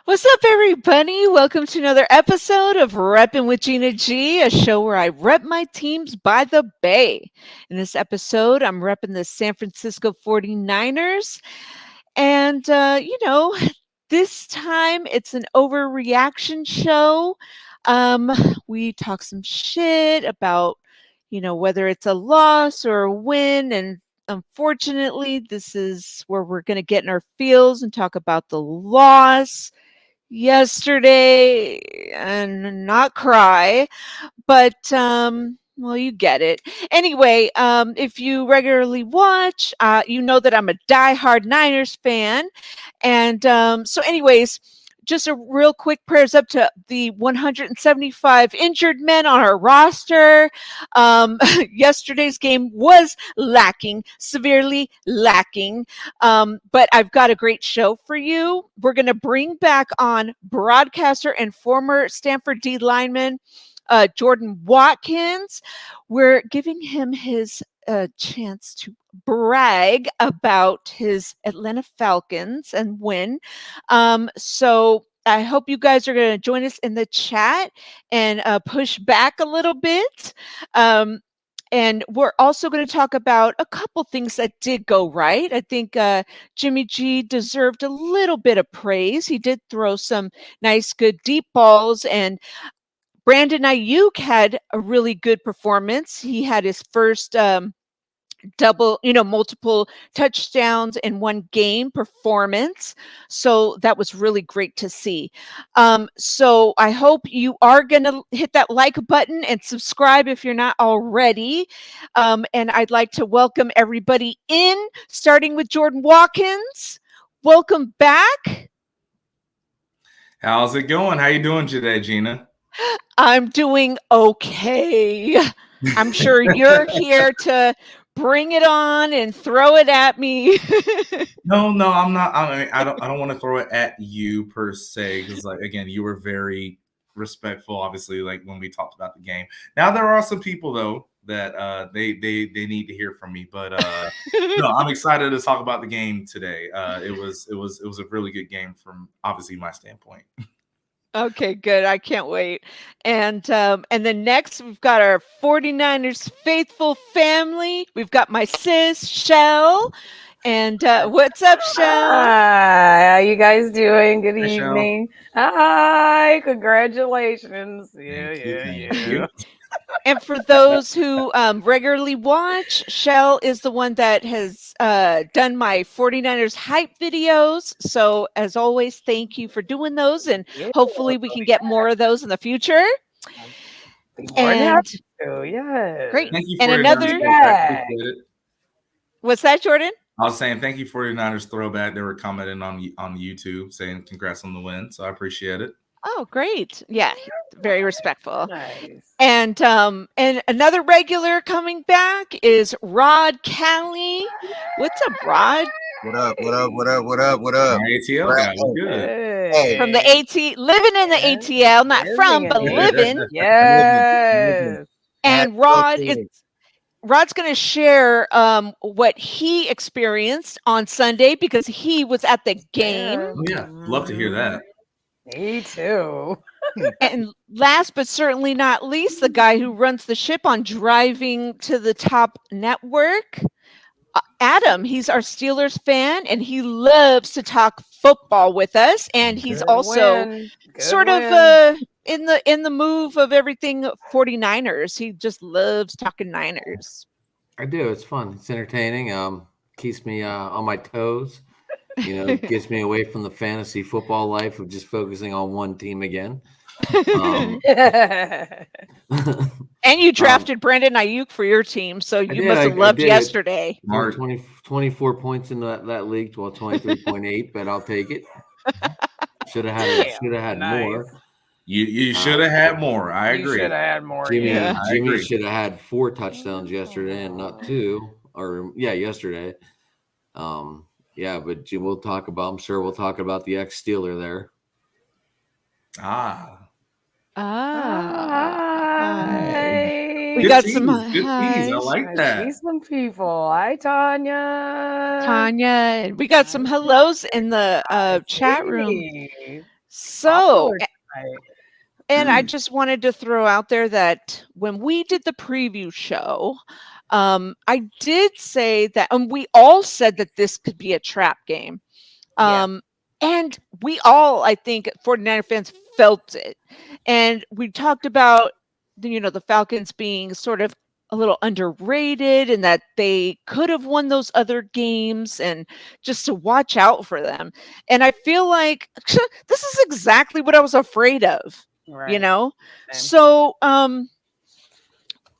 What's up, everybody? Welcome to another episode of Reppin with Gina G, a show where I rep my teams by the Bay. In this episode, I'm repping the San Francisco 49ers. And, this time it's an overreaction show. We talk some shit about, whether it's a loss or a win. And unfortunately, this is where we're going to get in our feels and talk about the loss yesterday and not cry, but well, you get it. Anyway, if you regularly watch, you know that I'm a diehard Niners fan. And so anyways, just a real quick prayers up to the 175 injured men on our roster. Yesterday's game was severely lacking. But I've got a great show for you. We're going to bring back on broadcaster and former Stanford D lineman, Jordan Watkins. We're giving him his chance to brag about his Atlanta Falcons and win. So I hope you guys are going to join us in the chat and push back a little bit. And we're also going to talk about a couple things that did go right. I think Jimmy G deserved a little bit of praise. He did throw some nice, good deep balls, and Brandon Aiyuk had a really good performance. He had his first multiple touchdowns in one game performance. So that was really great to see. So I hope you are going to hit that like button and subscribe if you're not already. And I'd like to welcome everybody in, starting with Jordan Watkins. Welcome back. How's it going? How you doing today, Gina? I'm doing okay. I'm sure you're here to bring it on and throw it at me. No, I'm not. I don't want to throw it at you per se, because again, you were very respectful, obviously, like when we talked about the game. Now there are some people though that they need to hear from me, but no, I'm excited to talk about the game today. It was a really good game from obviously my standpoint. Okay, good. I can't wait. And then next we've got our 49ers faithful family. We've got my sis, Shell. And what's up, Shell? Hi, how you guys doing? Good evening. Shell. Hi, congratulations. Thank you. And for those who regularly watch, Shell is the one that has done my 49ers hype videos. So as always, thank you for doing those. And hopefully we can get more of those in the future. And yes. Great. Thank you and for another. What's that, Jordan? I was saying thank you for your Niners throwback. They were commenting on YouTube saying congrats on the win. So I appreciate it. Oh, great. Yeah, very respectful. Nice. And another regular coming back is Rod Cali. What's up, Rod? What up? ATL guy, good. Hey. From the living in the ATL, not from, but living. Yes. And Rod's going to share what he experienced on Sunday because he was at the game. Oh, yeah, love to hear that. Me too. And last but certainly not least, the guy who runs the ship on Driving to the Top Network, Adam. He's our Steelers fan, and he loves to talk football with us. And he's also sort of in the move of everything 49ers. He just loves talking Niners. I do. It's fun. It's entertaining. Keeps me on my toes. Gets me away from the fantasy football life of just focusing on one team again. Um, And you drafted Brandon Aiyuk for your team, so you must have loved yesterday. 24 points in that league, 23.8, but I'll take it. Should have had more. You should have had more. I agree. You should have had more. Jimmy should have had 4 touchdowns yesterday and not 2. Or yesterday. But we'll talk about. I'm sure we'll talk about the ex-Steeler there. We got some good teas. I like that. See some people. Hi, Tanya. And we got some hellos in the chat room. So, and I just wanted to throw out there that when we did the preview show, I did say that, and we all said that this could be a trap game. And we all, I think, 49er fans felt it. And we talked about, the Falcons being sort of a little underrated and that they could have won those other games and just to watch out for them. And I feel like this is exactly what I was afraid of, Same. So,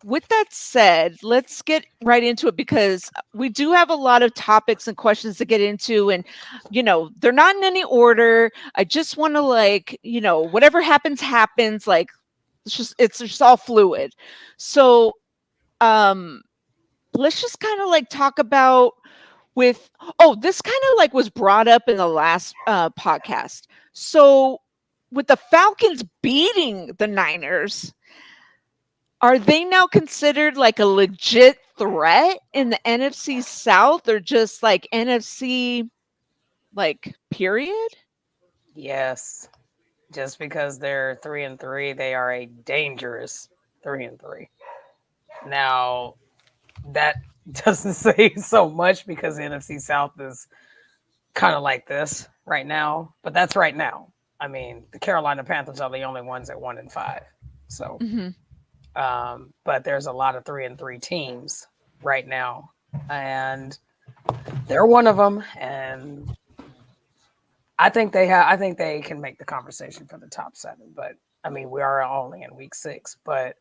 with that said, let's get right into it because we do have a lot of topics and questions to get into. And, they're not in any order. I just want to whatever happens. It's just all fluid. So, let's just kind of talk about this kind of was brought up in the last podcast. So with the Falcons beating the Niners, are they now considered a legit threat in the NFC South or just NFC period? Yes. Just because they're 3-3, they are a dangerous 3-3. Now, that doesn't say so much because the NFC South is kind of like this right now, but that's right now. I mean, the Carolina Panthers are the only ones at 1-5. So, but there's a lot of 3-3 teams right now, and they're one of them. And I think they can make the conversation for the top 7. But I mean, we are only in week 6, but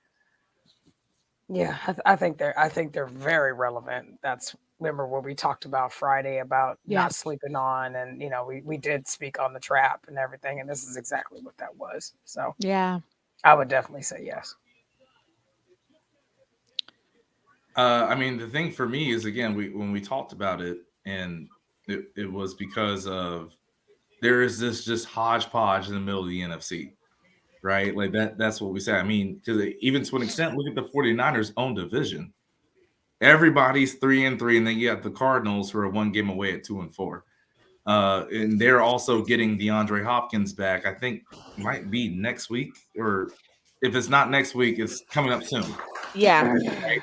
yeah, I think they're very relevant. Remember what we talked about Friday about not sleeping on, and we did speak on the trap and everything, and this is exactly what that was. So yeah, I would definitely say yes. I mean, the thing for me is, again, when we talked about it, and it was because of there is this just hodgepodge in the middle of the NFC, right? That's what we say. I mean, because even to an extent, look at the 49ers' own division. Everybody's 3-3, and then you have the Cardinals who are 1 game away at 2-4. And they're also getting DeAndre Hopkins back. I think might be next week, or if it's not next week, it's coming up soon. Yeah. Right?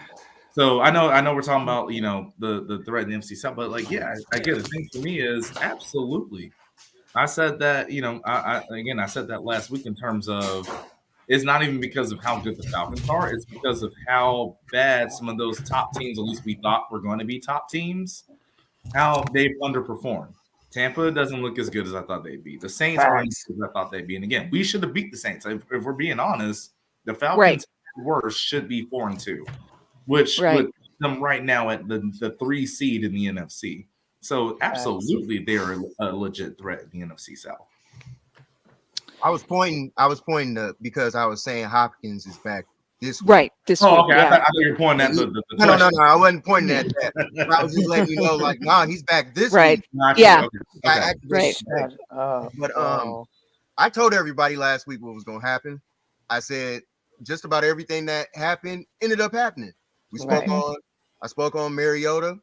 So I know we're talking about the threat in the NFC South, but I get the thing for me is absolutely. I said that I said that last week in terms of it's not even because of how good the Falcons are, it's because of how bad some of those top teams, at least we thought were going to be top teams, how they've underperformed. Tampa doesn't look as good as I thought they'd be. The Saints aren't as good as I thought they'd be. And again, we should have beat the Saints. If we're being honest, the Falcons worst should be 4-2. Which would put them right now at the 3 seed in the NFC. So absolutely, they're a legit threat in the NFC South. I was pointing to because I was saying Hopkins is back this week. Right. This week. Okay. Yeah. I thought you were pointing at the No. I wasn't pointing at that. I was just letting you know, he's back this week. Yeah. Right. But I told everybody last week what was going to happen. I said just about everything that happened ended up happening. I spoke on Mariota.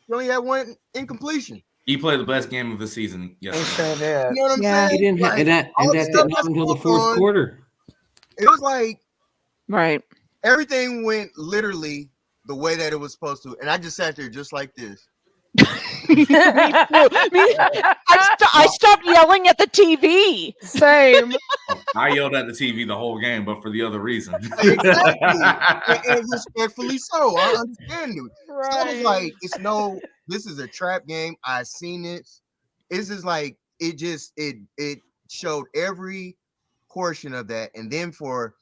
He only had 1 incompletion. He played the best game of the season yesterday. He sure did. You know what I'm saying? He didn't and that didn't happen until the 4th quarter. It was everything went literally the way that it was supposed to. And I just sat there just like this. I stopped yelling at the TV. Same. I yelled at the TV the whole game, but for the other reason. Exactly. and respectfully so. I understand it. Right. So I was this is a trap game. I seen it. It's just it showed every portion of that, and then for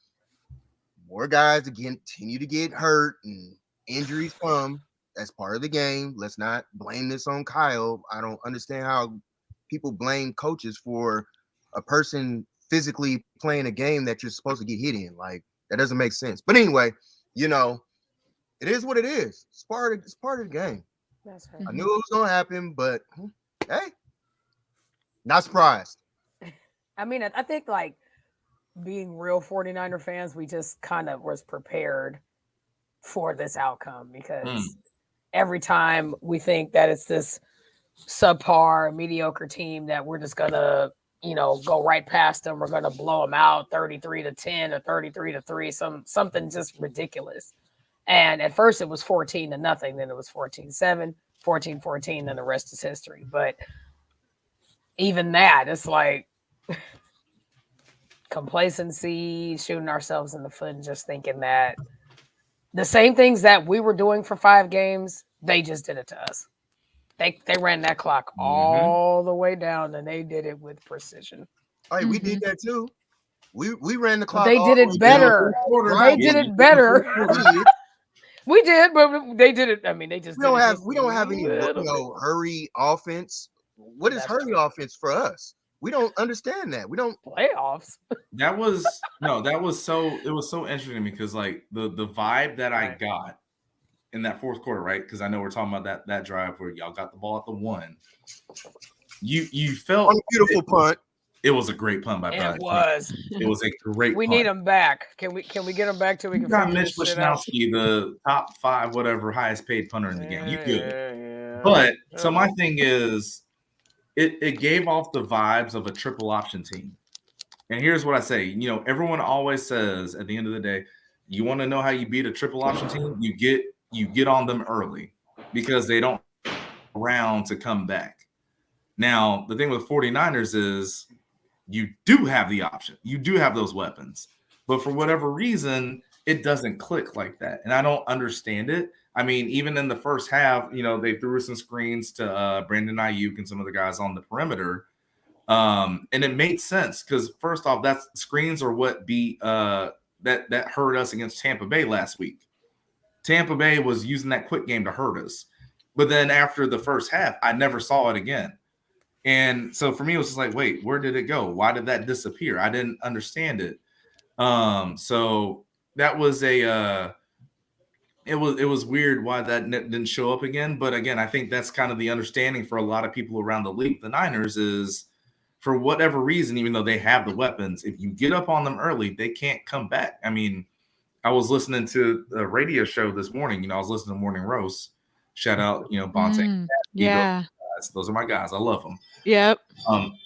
more guys to continue to get hurt and injuries come, that's part of the game. Let's not blame this on Kyle. I don't understand how people blame coaches for a person physically playing a game that you're supposed to get hit in. Like, that doesn't make sense. But anyway, you know, it is what it is. It's part of the game. That's right. I knew it was gonna happen, but hey, not surprised. I mean, I think like being real 49er fans, we just kind of was prepared for this outcome because every time we think that it's this subpar, mediocre team that we're just gonna, you know, go right past them. We're gonna blow them out 33-10 or 33-3, something just ridiculous. And at first it was 14-0, then it was 14-7, 14-14, then the rest is history. But even that, it's like complacency, shooting ourselves in the foot, and just thinking that the same things that we were doing for 5 games, they just did it to us. They ran that clock all the way down, and they did it with precision. All right, we did that too. We ran the clock. They did it better. They did it better. We did, but they did it. I mean, they just we don't have any hurry offense. What is hurry offense for us? We don't understand that. We don't playoffs. It was so interesting to me because like the vibe that I got in that fourth quarter, right? Because I know we're talking about that drive where y'all got the ball at the 1. You felt on a beautiful punt. It was a great punt by Bradley. It was a great we punt. Need him back. Can we get him back till we can got Mitch Wishnowski, the top 5 whatever highest paid punter in the game. You good. Yeah. But so my thing is it gave off the vibes of a triple option team. And here's what I say. You know, everyone always says at the end of the day, you want to know how you beat a triple option team? You get on them early because they don't around to come back. Now, the thing with 49ers is you do have the option. You do have those weapons. But for whatever reason, it doesn't click like that. And I don't understand it. I mean, even in the first half, you know, they threw some screens to Brandon Aiyuk and some of the guys on the perimeter. And it made sense because first off, that screens are what beat that hurt us against Tampa Bay last week. Tampa Bay was using that quick game to hurt us. But then after the first half, I never saw it again. And so for me, it was just like, wait, where did it go? Why did that disappear? I didn't understand it. So that was it was weird why that didn't show up again. But again, I think that's kind of the understanding for a lot of people around the league. The Niners is for whatever reason, even though they have the weapons, if you get up on them early, they can't come back. I mean, I was listening to a radio show this morning. You know, I was listening to Morning Roast. Shout out, you know, Bonte. Yeah. Those are my guys. I love them. Yep.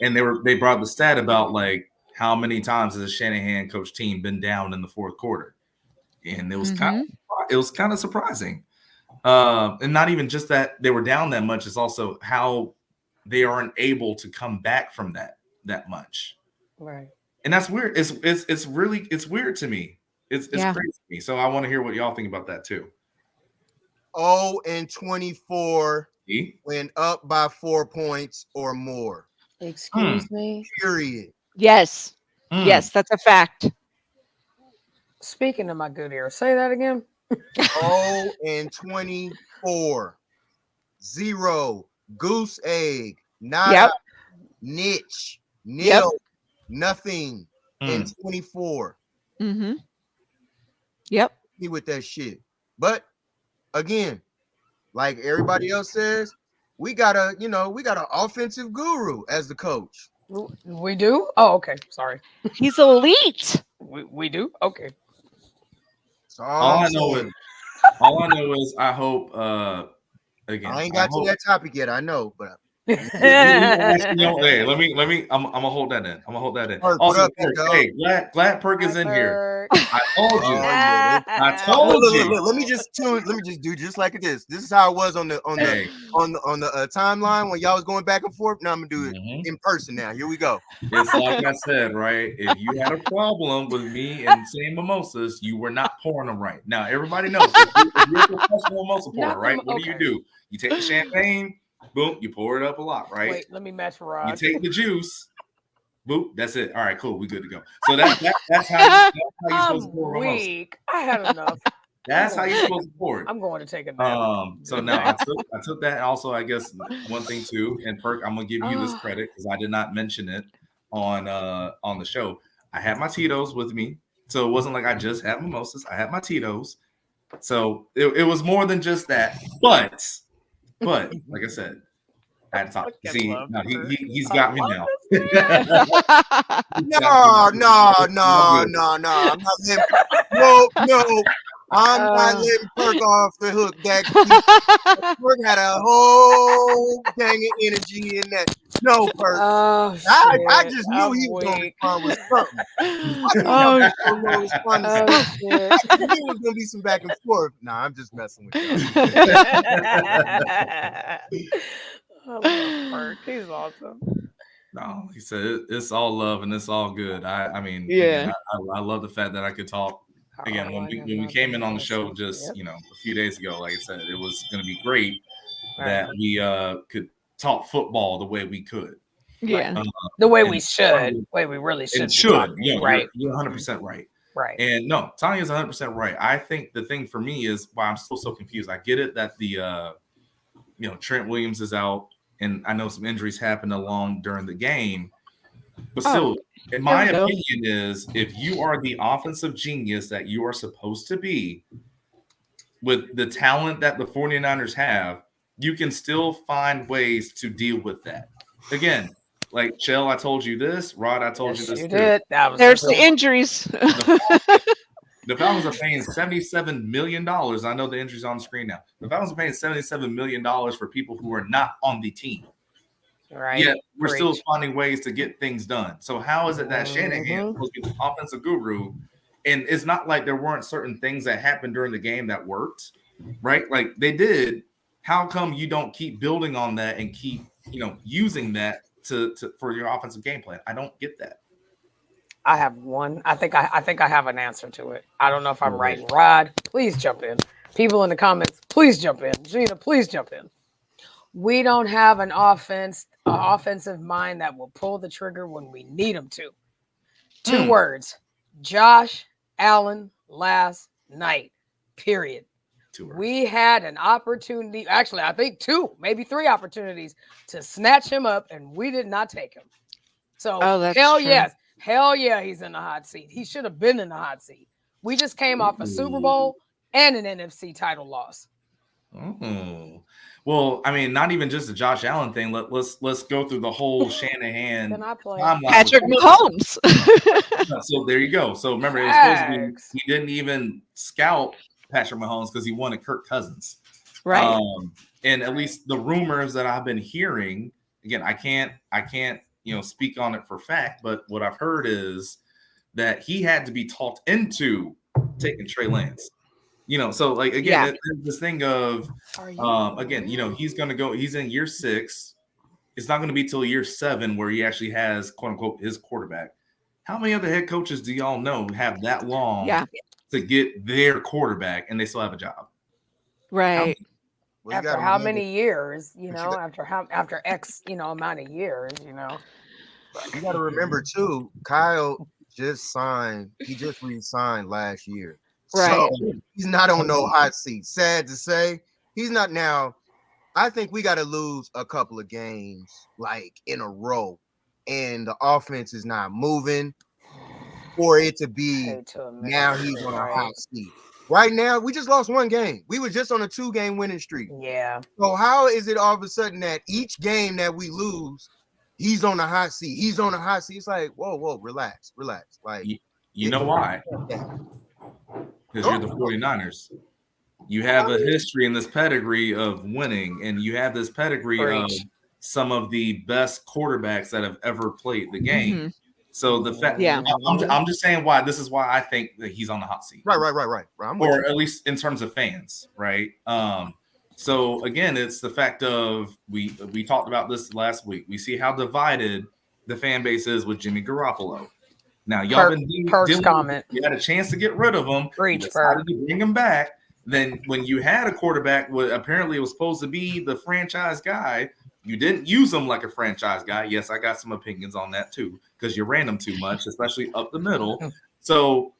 And they brought the stat about like how many times has a Shanahan coach team been down in the fourth quarter, and it was kind of surprising. And not even just that they were down that much; it's also how they aren't able to come back from that much. Right. And that's weird. It's weird to me. It's crazy to me. So I want to hear what y'all think about that too. 0-24 when up by 4 points or more. Excuse me. Period. Yes. Yes, that's a fact. Speaking of my good ear, say that again. 0-24. 0. Goose egg. Nada. Niche. Nil. Nothing. And 24. Mm-hmm. Yep. Me with that shit. But again, like everybody else says, we got an offensive guru as the coach. We do? Oh, okay. Sorry. He's elite. We do? Okay. All I know is I hope again. I ain't got to that topic yet, I know, but hey, let me. I'm gonna hold that in. Also, hey, glad Perk is in here. I told you. I told you. Let me just do just like this. This is how it was on the timeline when y'all was going back and forth. Now I'm gonna do it in person. Now here we go. It's like I said, right? If you had a problem with me and saying mimosas, you were not pouring them right. Now everybody knows if you're a professional mimosa pourer, right? What do? You take the champagne. Boom, you pour it up a lot, right? Wait, let me match Rod. You take the juice, Boop. That's it. All right, cool. We good to go. So that's how you're supposed to pour I'm weak. I had enough. That's how you're supposed to pour it. I'm going to take a nap. So now I took that. Also, I guess one thing too, and Perk, I'm gonna give you this credit because I did not mention it on the show. I had my Tito's with me, so it wasn't like I just had mimosas. I had my Tito's, so it was more than just that. But like I said, I had to talk. See, no, he's got me now. No. I'm not letting. No. I'm not letting Perk off the hook. That Perk had a whole gang of energy in that. No, Perk. I just knew he was going to respond with something. I knew it was going to be some back and forth. Nah, I'm just messing with you. I love Perk. He's awesome. No, he said it's all love and it's all good. I mean, yeah, I love the fact that I could talk. Again, when we came in on the show just a few days ago, like I said, it was going to be great that we could talk football the way we could. Yeah, the way we should, the way we really should. Yeah, right. You're 100% right. Right. And no, Tanya's 100% right. I think the thing for me is why I'm still so confused. I get it that the Trent Williams is out, and I know some injuries happened along during the game, but still. In my opinion is if you are the offensive genius that you are supposed to be with the talent that the 49ers have, you can still find ways to deal with that. Again, like Chell, I told you this. Rod, I told you this. You did. There's the injuries. The Falcons are paying $77 million. I know the injury's on the screen now. The Falcons are paying $77 million for people who are not on the team. Right. Yet we're still finding ways to get things done. So how is it that Shanahan was the offensive guru, and it's not like there weren't certain things that happened during the game that worked, right? Like they did. How come you don't keep building on that and keep using that to for your offensive game plan? I don't get that. I have one. I think I have an answer to it. I don't know if I'm right. Rod, please jump in. People in the comments, please jump in. Gina, please jump in. We don't have an offensive mind that will pull the trigger when we need them to. Two words. Josh Allen last night. Period. 2 words. We had an opportunity. Actually, I think 2, maybe 3 opportunities to snatch him up, and we did not take him. So hell yes. Hell yeah, he's in the hot seat. He should have been in the hot seat. We just came off a Super Bowl and an NFC title loss. Oh. Well, I mean, not even just the Josh Allen thing. Let's go through the whole Shanahan timeline. Patrick Mahomes. So there you go. So remember, it was supposed to be he didn't even scout Patrick Mahomes because he wanted Kirk Cousins. Right. And at least the rumors that I've been hearing, again, I can't speak on it for fact, but what I've heard is that he had to be talked into taking Trey Lance. So like again, this thing of again, he's going to go. He's in year 6. It's not going to be till year 7 where he actually has quote unquote his quarterback. How many other head coaches do y'all know have that long to get their quarterback and they still have a job? Right. After how many years? After X amount of years. You got to remember too. Kyle just signed. He just re-signed last year. Right. So he's not on no hot seat. Sad to say, he's not now. I think we got to lose a couple of games like in a row, and the offense is not moving for it to be now he's on a hot seat. Right now, we just lost 1 game. We were just on a 2-game winning streak. Yeah. So how is it all of a sudden that each game that we lose, he's on the hot seat? He's on the hot seat. It's like, whoa, relax. Like, you know why? Because you're the 49ers. You have a history in this pedigree of winning, and you have this pedigree of some of the best quarterbacks that have ever played the game. Mm-hmm. So the fact, I'm just saying why this is why I think that he's on the hot seat. Right. Or at least in terms of fans, right? So again, it's the fact of we talked about this last week. We see how divided the fan base is with Jimmy Garoppolo. Now, y'all been dealing. You had a chance to get rid of him. You decided to bring him back. Then, when you had a quarterback, apparently it was supposed to be the franchise guy. You didn't use him like a franchise guy. Yes, I got some opinions on that too, because you ran him too much, especially up the middle. So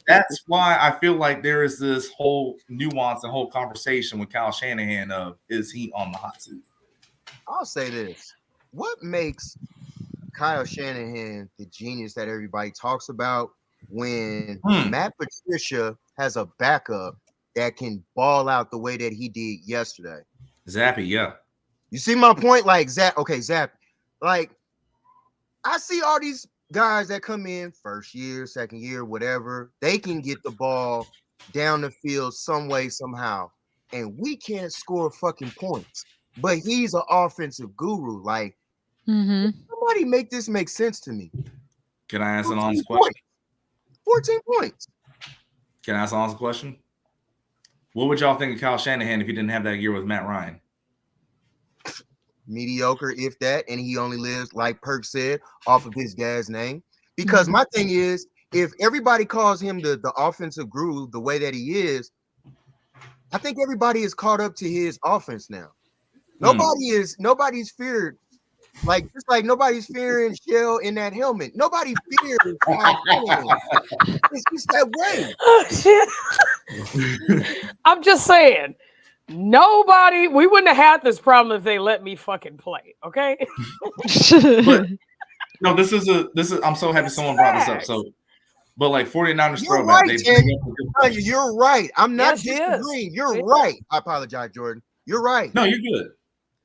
that's why I feel like there is this whole nuance and whole conversation with Kyle Shanahan of, is he on the hot seat? I'll say this. What makes Kyle Shanahan the genius that everybody talks about when Matt Patricia has a backup that can ball out the way that he did yesterday? Zappy, yeah. You see my point? Like, Zap. Like, I see all these guys that come in first year, second year, whatever. They can get the ball down the field some way, somehow. And we can't score fucking points. But he's an offensive guru. Like, somebody make this make sense to me. Can I ask an honest question? 14 points. Can I ask an honest question? What would y'all think of Kyle Shanahan if he didn't have that year with Matt Ryan? Mediocre, if that, and he only lives, like Perk said, off of his dad's name. Because my thing is, if everybody calls him the offensive guru the way that he is, I think everybody is caught up to his offense now. Nobody's feared, like, just like nobody's fearing Shell in that helmet. Nobody fears it's just that way. Oh, shit. I'm just saying. Nobody, we wouldn't have had this problem if they let me fucking play, okay? But no, this is I'm so happy someone brought this up. So, but like 49ers throwback, you're right. I'm not disagreeing. You're right. I apologize, Jordan. You're right. No, you're good.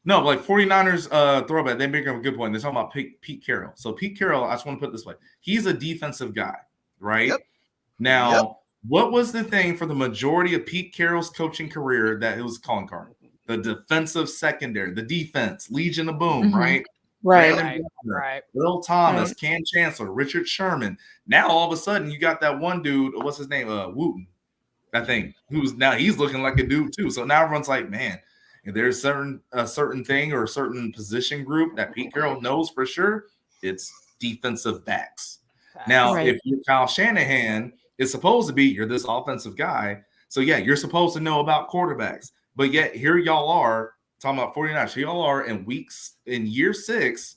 No, like 49ers throwback, they make up a good point. They're talking about Pete Carroll. So Pete Carroll, I just want to put it this way. He's a defensive guy, right? Yep. Now, what was the thing for the majority of Pete Carroll's coaching career that it was calling card? The defensive secondary, the defense, Legion of Boom, right? Right. Earl Thomas, Cam Chancellor, Richard Sherman. Now, all of a sudden, you got that one dude, what's his name? Wooten, I think, who's now he's looking like a dude too. So now everyone's like, man, if there's a certain thing or a certain position group that Pete Carroll knows for sure, it's defensive backs. Now, if you're Kyle Shanahan, it's supposed to be you're this offensive guy. So, yeah, you're supposed to know about quarterbacks. But yet here y'all are talking about 49ers. Here y'all are in year 6,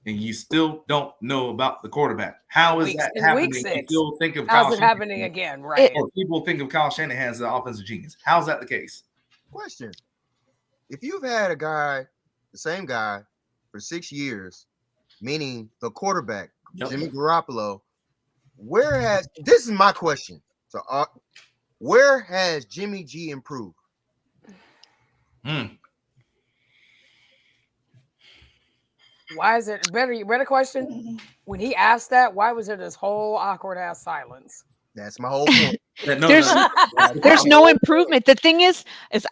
and you still don't know about the quarterback. How is that happening? People think of How's it happening again? Right. Or people think of Kyle Shanahan as the offensive genius. How's that the case? Question. If you've had the same guy for 6 years, meaning the quarterback, Jimmy Garoppolo, this is my question. So, where has Jimmy G improved? Why is it better? You read a question? When he asked that, why was there this whole awkward ass silence? That's my whole point. There's no improvement. The thing is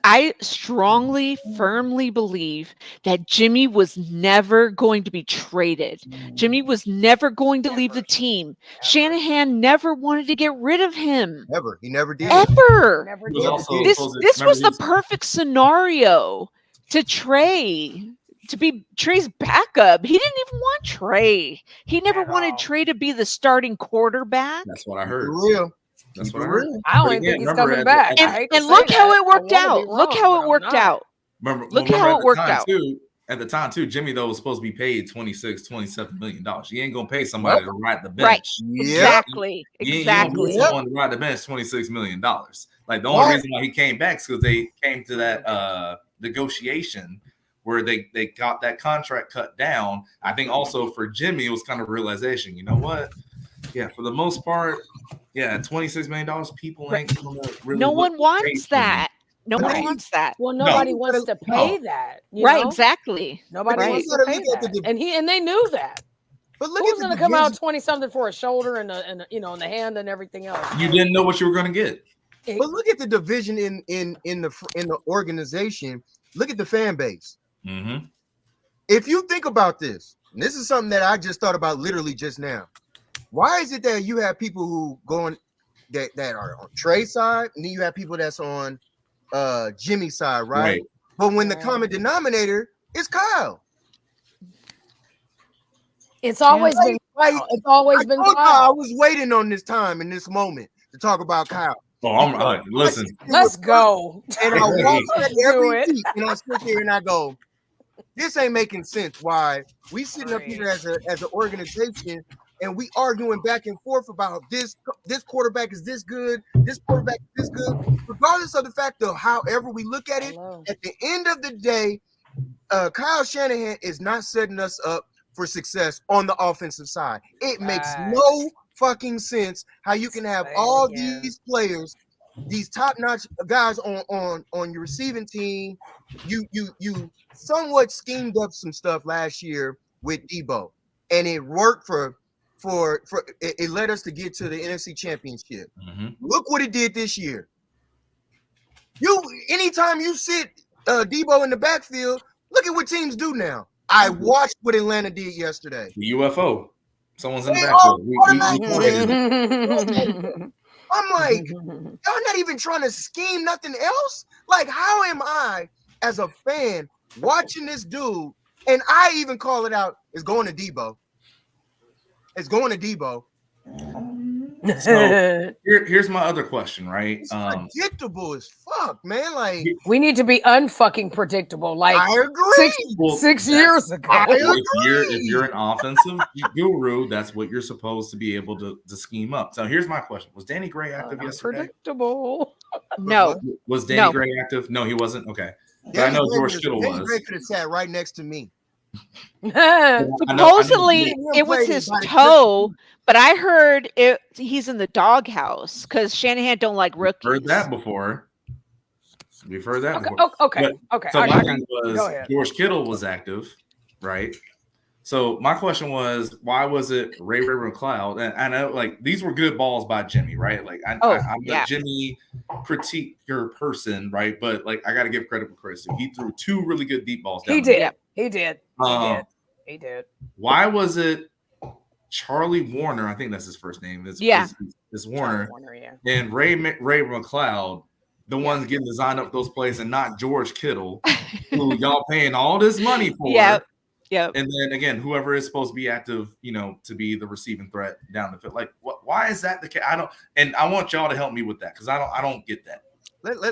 I strongly, firmly believe that Jimmy was never going to be traded. Jimmy was never going to leave the team. Shanahan never wanted to get rid of him. Ever. He never did. Ever. This was the perfect scenario to Trey. To be Trey's backup. He didn't even want Trey. He never wanted Trey to be the starting quarterback. That's what I heard. For real. That's what I heard. I don't even think he's coming back. And look how it worked out. Look how it worked out. Look how it worked out. At the time, too, Jimmy, though, was supposed to be paid $27 million. You ain't going to pay somebody to ride the bench. Right. Exactly. You ain't going to pay someone to ride the bench $26 million. Like, the only reason why he came back is because they came to that negotiation where they got that contract cut down. I think also for Jimmy, it was kind of realization, you know what? Yeah, for the most part, $26 million, people ain't going to really. No one wants that. No one wants that. Well, nobody wants to pay that. Right, exactly. Nobody wants to pay that. And they knew that. But look, who's going to come out 20-something for a shoulder and the hand and everything else? You didn't know what you were going to get. But look at the division in the organization. Look at the fan base. Mm-hmm. If you think about this, and this is something that I just thought about literally just now. Why is it that you have people who that are on Trey's side, and then you have people that's on Jimmy's side, right? But when the common denominator is Kyle. It's always been Kyle. It's always been Kyle. I was waiting on this time and this moment to talk about Kyle. Oh, listen. Let's go. And I walk every week, and I sit here and I go, this ain't making sense. Why we sitting up here as an organization and we arguing back and forth about this quarterback is this good, this quarterback is this good, regardless of the fact of however we look at it. At the end of the day, Kyle Shanahan is not setting us up for success on the offensive side. It makes no fucking sense how you can have all these players, these top-notch guys on your receiving team. You somewhat schemed up some stuff last year with Debo, and it worked for it led us to get to the NFC Championship. Mm-hmm. Look what it did this year. Anytime you sit Debo in the backfield, look at what teams do now. I watched what Atlanta did yesterday. The UFO. Someone's in the backfield. I'm like, y'all not even trying to scheme nothing else? Like, how am I, as a fan, watching this dude, and I even call it out, it's going to Debo. It's going to Debo. So here's my other question, right? It's predictable as fuck, man. Like, we need to be unfucking predictable. Like, I agree. 6 years ago. If you're an offensive guru, that's what you're supposed to be able to scheme up. So here's my question: was Danny Gray active yesterday? Predictable. No. Was Danny Gray active? No, he wasn't. Okay, but I know George Kittle was. Danny Gray could have sat right next to me. Supposedly it was his toe, but I heard he's in the doghouse because Shanahan don't like rookies. Heard that before. We've heard that before. Okay. So my thing was George Kittle was active, right? So my question was, why was it Ray McCloud? And I know, like, these were good balls by Jimmy, right? Like, I'm a Jimmy critique your person, right? But like, I got to give credit for Chris. He threw two really good deep balls down. He did. He did. Why was it Charlie Warner? I think that's his first name. It's Warner. And Ray McCloud, the ones getting designed up those plays, and not George Kittle, who y'all paying all this money for. Yep. And then again, whoever is supposed to be active, to be the receiving threat down the field. Like, why is that the case? I want y'all to help me with that because I don't get that.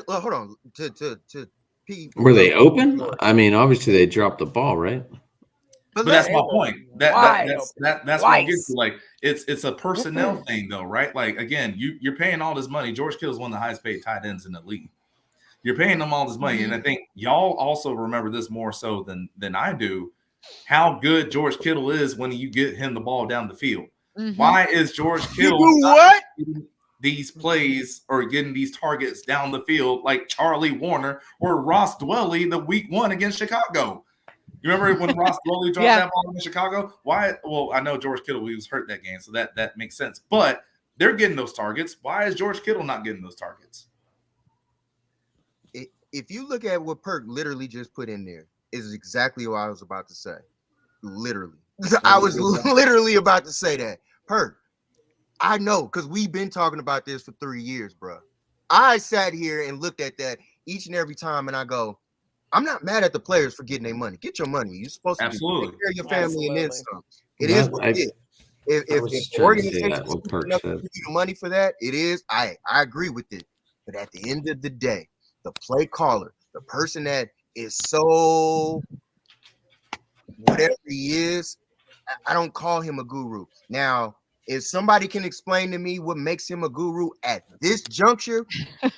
Hold on. Were they open? I mean, obviously they dropped the ball, right? But that's my point. That's what I'm getting to. Like, it's a personnel thing, though, right? Like, again, you're paying all this money. George Kittle is one of the highest paid tight ends in the league. You're paying them all this money, and I think y'all also remember this more so than I do. How good George Kittle is when you get him the ball down the field. Mm-hmm. Why is George Kittle getting these plays or getting these targets down the field like Charlie Warner or Ross Dwelly the week 1 against Chicago? You remember when Ross Dwelly dropped that ball in Chicago? Why? Well, I know George Kittle, he was hurt that game, so that makes sense. But they're getting those targets. Why is George Kittle not getting those targets? If you look at what Perk literally just put in there, is exactly what I was about to say. Literally. I was literally about to say that. Perk, I know, because we've been talking about this for 3 years, bro. I sat here and looked at that each and every time, and I go, I'm not mad at the players for getting their money. Get your money. You're supposed to take care of your family and then some. It is what it is. If the organization is enough to give you money for that, it is. I agree with it. But at the end of the day, the play caller, the person that is so whatever he is, I don't call him a guru. Now, if somebody can explain to me what makes him a guru at this juncture,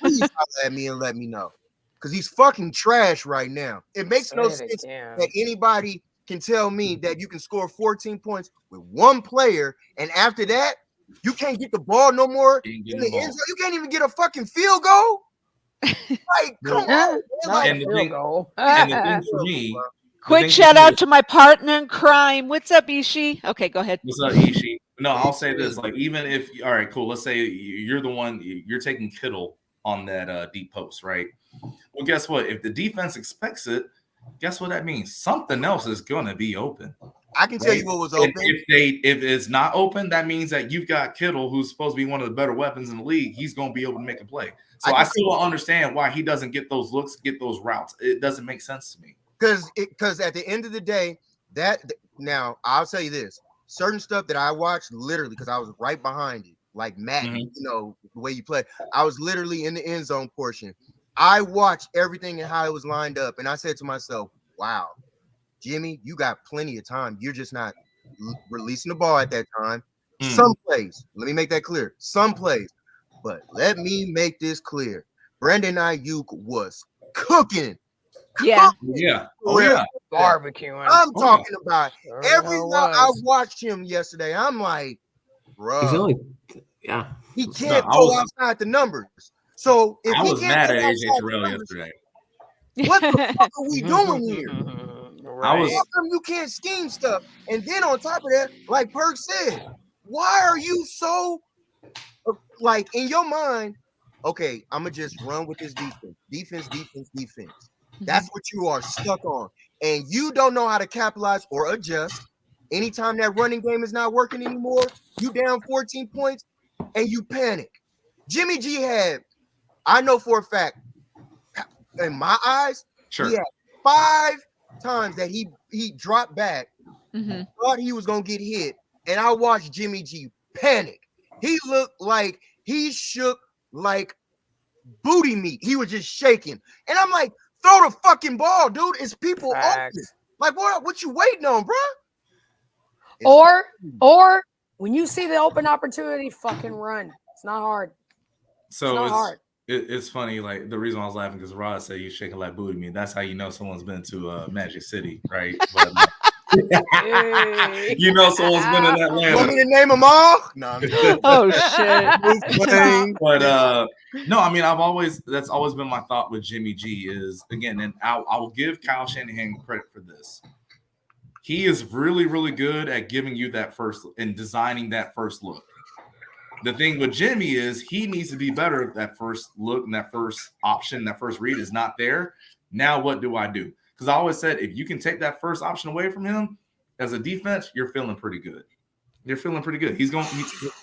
please holler at me and let me know. Because he's fucking trash right now. It makes no sense that anybody can tell me that you can score 14 points with one player, and after that, you can't get the ball no more in the end zone. You can't even get a fucking field goal. Like, come on. And the thing for me, quick shout out to my partner in crime. What's up, Ishii? Okay, go ahead. What's up, Ishii? No, I'll say this. Like, even if, all right, cool. Let's say you're the one, you're taking Kittle on that deep post, right? Well, guess what? If the defense expects it, guess what that means? Something else is going to be open. I can tell you what was open. If it's not open, that means that you've got Kittle, who's supposed to be one of the better weapons in the league. He's going to be able to make a play. So I still don't understand why he doesn't get those looks, get those routes. It doesn't make sense to me. Because at the end of the day, now I'll tell you this: certain stuff that I watched literally because I was right behind it, like Matt, the way you play. I was literally in the end zone portion. I watched everything and how it was lined up, and I said to myself, "Wow, Jimmy, you got plenty of time. You're just not releasing the ball at that time. Some plays, let me make that clear. Some plays, but let me make this clear. Brandon Aiyuk was cooking. Yeah. Barbecuing. I'm talking about every time I watched him yesterday. I'm like, bro, he can't go outside the numbers. So if I he was can't mad go at AJ outside Terrell the numbers, yesterday. what the fuck are we doing here? I was. How come you can't scheme stuff? And then on top of that, like Perk said, why are you so like in your mind? Okay, I'm gonna just run with this defense. That's what you are stuck on, and you don't know how to capitalize or adjust. Anytime that running game is not working anymore, you down 14 points, and you panic. Jimmy G had, I know for a fact, in my eyes, he had 5 times that he dropped back, thought he was gonna get hit, and I watched Jimmy G panic. He looked like he shook like booty meat. He was just shaking, and I'm like, throw the fucking ball, dude. It's people open. Like, what you waiting on, bro? Or when you see the open opportunity, fucking run. It's not hard. So it's funny. Like the reason I was laughing because Rod said you shaking like booty meat. That's how you know someone's been to Magic City, right? But, you know someone's been in Atlanta. Want me to name them all? No. Oh shit. But no, I mean that's always been my thought with Jimmy G is again, and I will give Kyle Shanahan credit for this. He is really, really good at giving you that first and designing that first look. The thing with Jimmy is he needs to be better if that first look and that first option, that first read is not there. Now what do I do? Because I always said if you can take that first option away from him as a defense, you're feeling pretty good. You're feeling pretty good.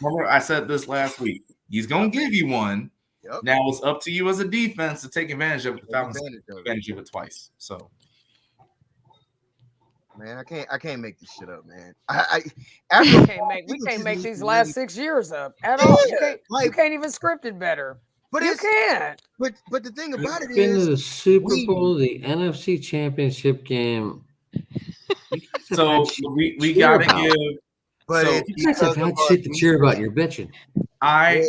Remember I said this last week. He's going to give you one. Yep. Now it's up to you as a defense to take advantage of it. The Falcons took advantage of it twice. So. Man, I can't make this shit up, man. We can't make these last 6 years up at all. You can't even script it better. But you can't. But the thing about it been is to the Super Bowl, the NFC Championship game. So we gotta give. But so you guys have had shit to cheer about. You're bitching. I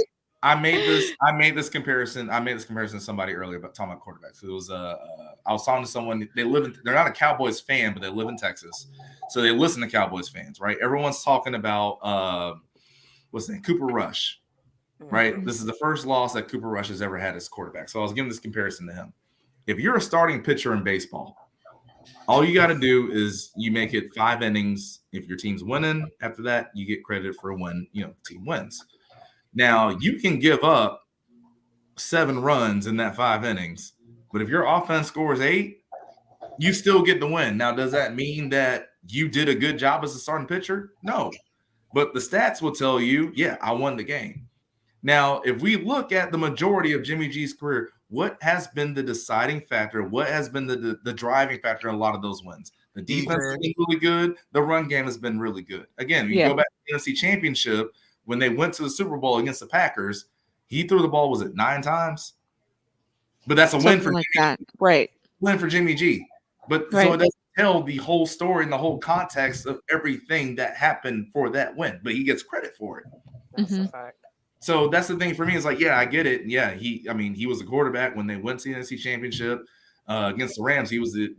made this comparison. I made this comparison to somebody earlier about talking about quarterbacks. It was I was talking to someone. They're not a Cowboys fan, but they live in Texas, so they listen to Cowboys fans, right? Everyone's talking about what's the name? Cooper Rush, right? This is the first loss that Cooper Rush has ever had as quarterback. So I was giving this comparison to him. If you're a starting pitcher in baseball, all you got to do is you make it 5 innings. If your team's winning, after that you get credit for when the team wins. Now, you can give up 7 runs in that 5 innings, but if your offense scores 8, you still get the win. Now, does that mean that you did a good job as a starting pitcher? No. But the stats will tell you, yeah, I won the game. Now, if we look at the majority of Jimmy G's career, what has been the deciding factor? What has been the driving factor in a lot of those wins? The defense has been really good. The run game has been really good. Again, you go back to the NFC Championship, when they went to the Super Bowl against the Packers, he threw the ball, was it 9 times? But that's a win for like that. Right. Win for Jimmy G. But so it doesn't tell the whole story and the whole context of everything that happened for that win. But he gets credit for it. That's a fact. So that's the thing for me. It's like, yeah, I get it. Yeah, he was a quarterback when they went to the NFC Championship against the Rams. He was the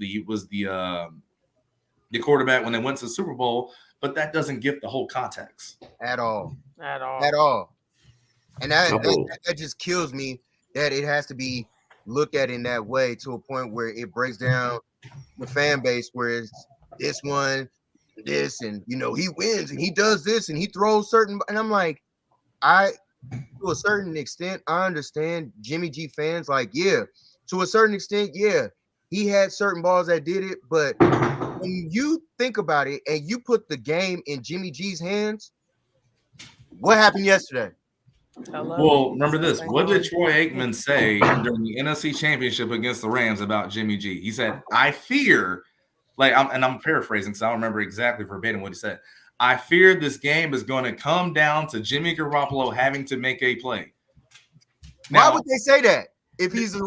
quarterback when they went to the Super Bowl. But that doesn't give the whole context at all. And that just kills me that it has to be looked at in that way to a point where it breaks down the fan base where it's this one, this, and he wins and he does this and he throws certain, and I'm like, to a certain extent, I understand Jimmy G fans, like, yeah, to a certain extent, yeah, he had certain balls that did it, but when you think about it and you put the game in Jimmy G's hands, what happened yesterday? Well, remember this. What did Troy Aikman say during the NFC Championship against the Rams about Jimmy G? He said, I fear, I'm paraphrasing because I don't remember exactly verbatim what he said. I fear this game is going to come down to Jimmy Garoppolo having to make a play. Now, why would they say that? If he's,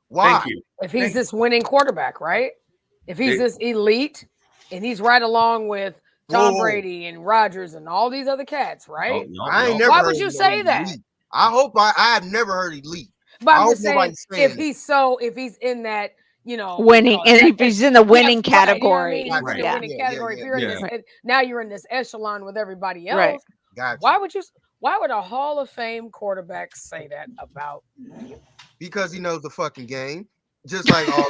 why? Thank you. If he's this winning quarterback, right? If he's this elite and he's right along with Tom Brady and Rodgers and all these other cats, right? I ain't never Why heard would you of say elite. that? I hope I have never heard elite. But I I'm hope just saying, nobody's if saying he's in that, winning, and if he's in the winning category, you know what I mean? He's in the winning category. If you're in this, now you're in this echelon with everybody else. Right. Gotcha. Why would a Hall of Fame quarterback say that about you? Because he knows the fucking game. Just like all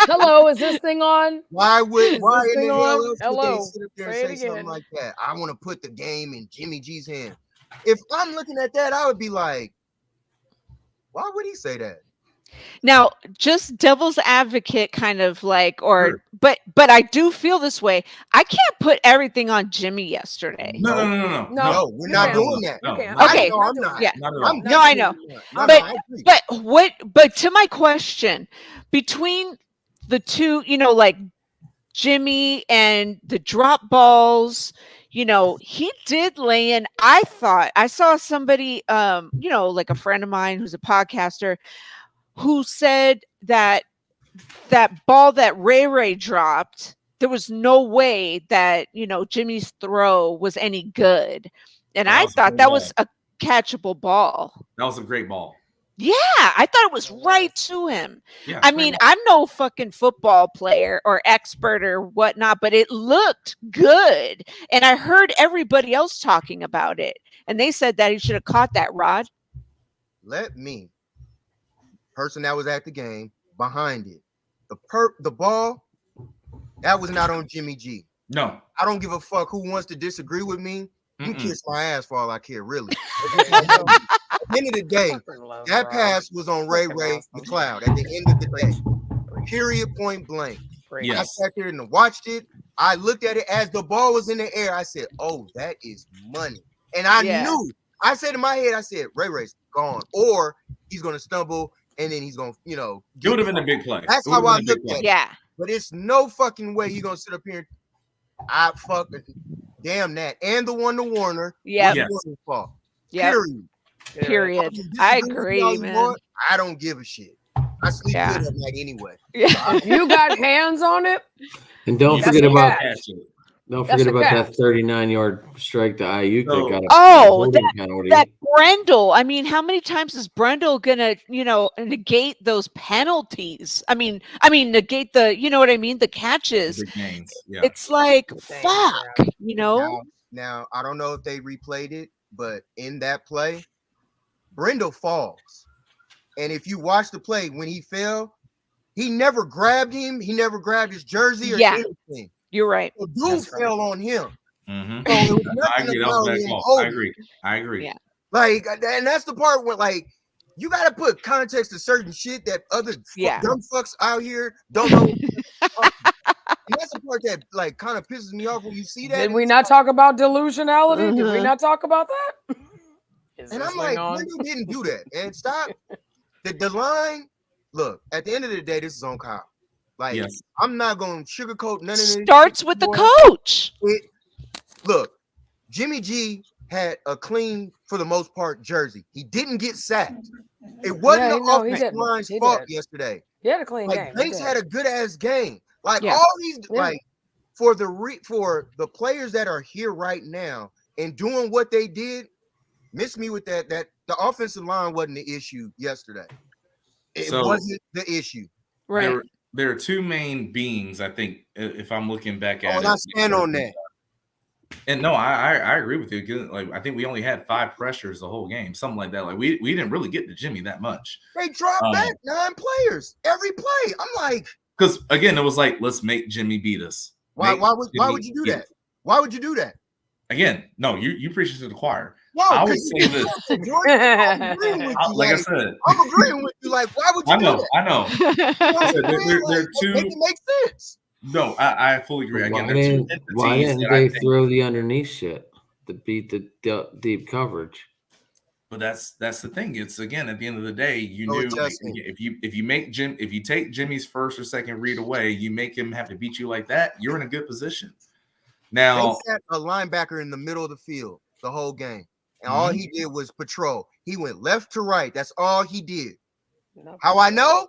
hello, is this thing on? Why in the hell else would hello. they sit up there and say something like that? I want to put the game in Jimmy G's hand. If I'm looking at that, I would be like, why would he say that? Now, just devil's advocate kind of like, but I do feel this way. I can't put everything on Jimmy yesterday. No, we're not doing that. Okay. I'm not. Yeah. No, I know. But to my question, between the two, like Jimmy and the drop balls, he did lay in. I thought I saw somebody, like a friend of mine who's a podcaster, who said that ball that Ray dropped, there was no way that, Jimmy's throw was any good. And I thought that was a catchable ball. That was a great ball. Yeah, I thought it was right to him. Yeah, I mean, I'm no fucking football player or expert or whatnot, but it looked good. And I heard everybody else talking about it. And they said that he should have caught that, Rod. Let me, person that was at the game, behind it. The ball, that was not on Jimmy G. No. I don't give a fuck who wants to disagree with me. You can kiss my ass for all I care, really. At the end of the day, that pass was on Ray McCloud at the end of the day. Period, point blank. Yes. I sat there and watched it. I looked at it as the ball was in the air. I said, oh, that is money. And I knew. I said in my head, I said, Ray's gone. Or he's going to stumble and then he's going to, it would have been a big play. That's how I looked at it. Yeah. But it's no fucking way you're going to sit up here and damn that. And the one to Warner. Yeah. Yeah. Period. I agree, man. I don't give a shit. I sleep good at night anyway. Yeah. You got hands on it. And don't forget about that 39-yard strike to Aiyuk that got that Brendel. I mean, how many times is Brendel gonna, negate those penalties? I mean, negate the, the catches. Yeah. It's like, fuck, Now, I don't know if they replayed it, but in that play, Brendel falls. And if you watch the play, when he fell, he never grabbed him. He never grabbed his jersey or anything. You're right. The dude fell on him. Mm-hmm. So it was I agree. Yeah. Like, and that's the part where, like, you got to put context to certain shit that other dumb fucks out here don't know. And that's the part that, like, kind of pisses me off when you see that. Did we not talk about delusionality? Did we not talk about that? And I'm like, Brendel didn't do that. And stop. The line, look, at the end of the day, this is on Kyle. Like, I'm not going to sugarcoat none of this. Starts with the coach. Look, Jimmy G had a clean, for the most part, jersey. He didn't get sacked. It wasn't the offensive line's fault yesterday. He had a clean game. Banks had a good-ass game. Like, all these, like, for the players that are here right now and doing what they did, miss me with that the offensive line wasn't the issue yesterday. It wasn't the issue. Right. There are two main beings, I think, if I'm looking back at it. And I stand on that. And no, I agree with you. Like, I think we only had 5 pressures the whole game, something like that. Like, we didn't really get to Jimmy that much. They dropped back 9 players every play. I'm like, because again, it was like, let's make Jimmy beat us. Why would you do that? Why would you do that? Again, no, you preach it to the choir. No, I would say this. Like I said, I'm agreeing with you. Like, why would you do that? I know. There are two. Make it make sense. No, I fully agree. Again, why didn't they throw the underneath shit to beat the deep coverage? But that's the thing. It's, again, at the end of the day, you knew if you take Jimmy's first or second read away, you make him have to beat you like that, you're in a good position. Now, they set a linebacker in the middle of the field the whole game, and all he did was patrol. He went left to right. That's all he did. How I know?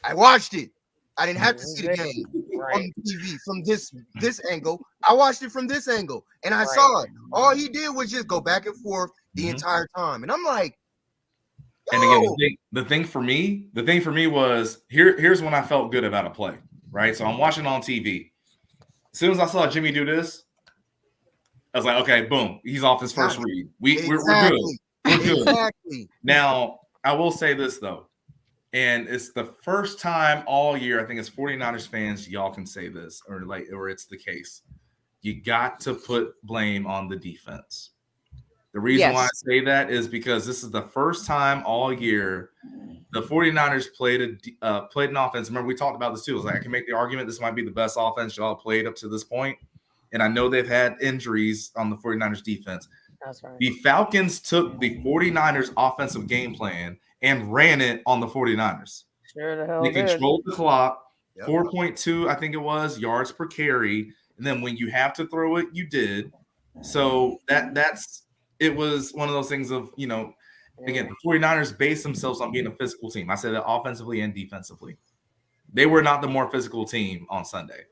I watched it. I didn't have to see the game. on TV from this angle. I watched it from this angle, and I saw it. All he did was just go back and forth the entire time, and I'm like, yo. And again, the thing for me was here's when I felt good about a play, right? So I'm watching on TV. As soon as I saw Jimmy do this, I was like, okay, boom, he's off his first read. We're good. We're good. Exactly. Now, I will say this though, and it's the first time all year, I think it's 49ers fans, y'all can say this, or it's the case. You got to put blame on the defense. The reason why I say that is because this is the first time all year the 49ers played an offense. Remember, we talked about this too. It was like, I can make the argument this might be the best offense y'all played up to this point. And I know they've had injuries on the 49ers defense. That's right. The Falcons took the 49ers offensive game plan and ran it on the 49ers. Sure the hell They did. controlled the clock, 4.2, I think it was, yards per carry. And then when you have to throw it, you did. So it was one of those things of, again, the 49ers based themselves on being a physical team. I said that offensively and defensively. They were not the more physical team on Sunday.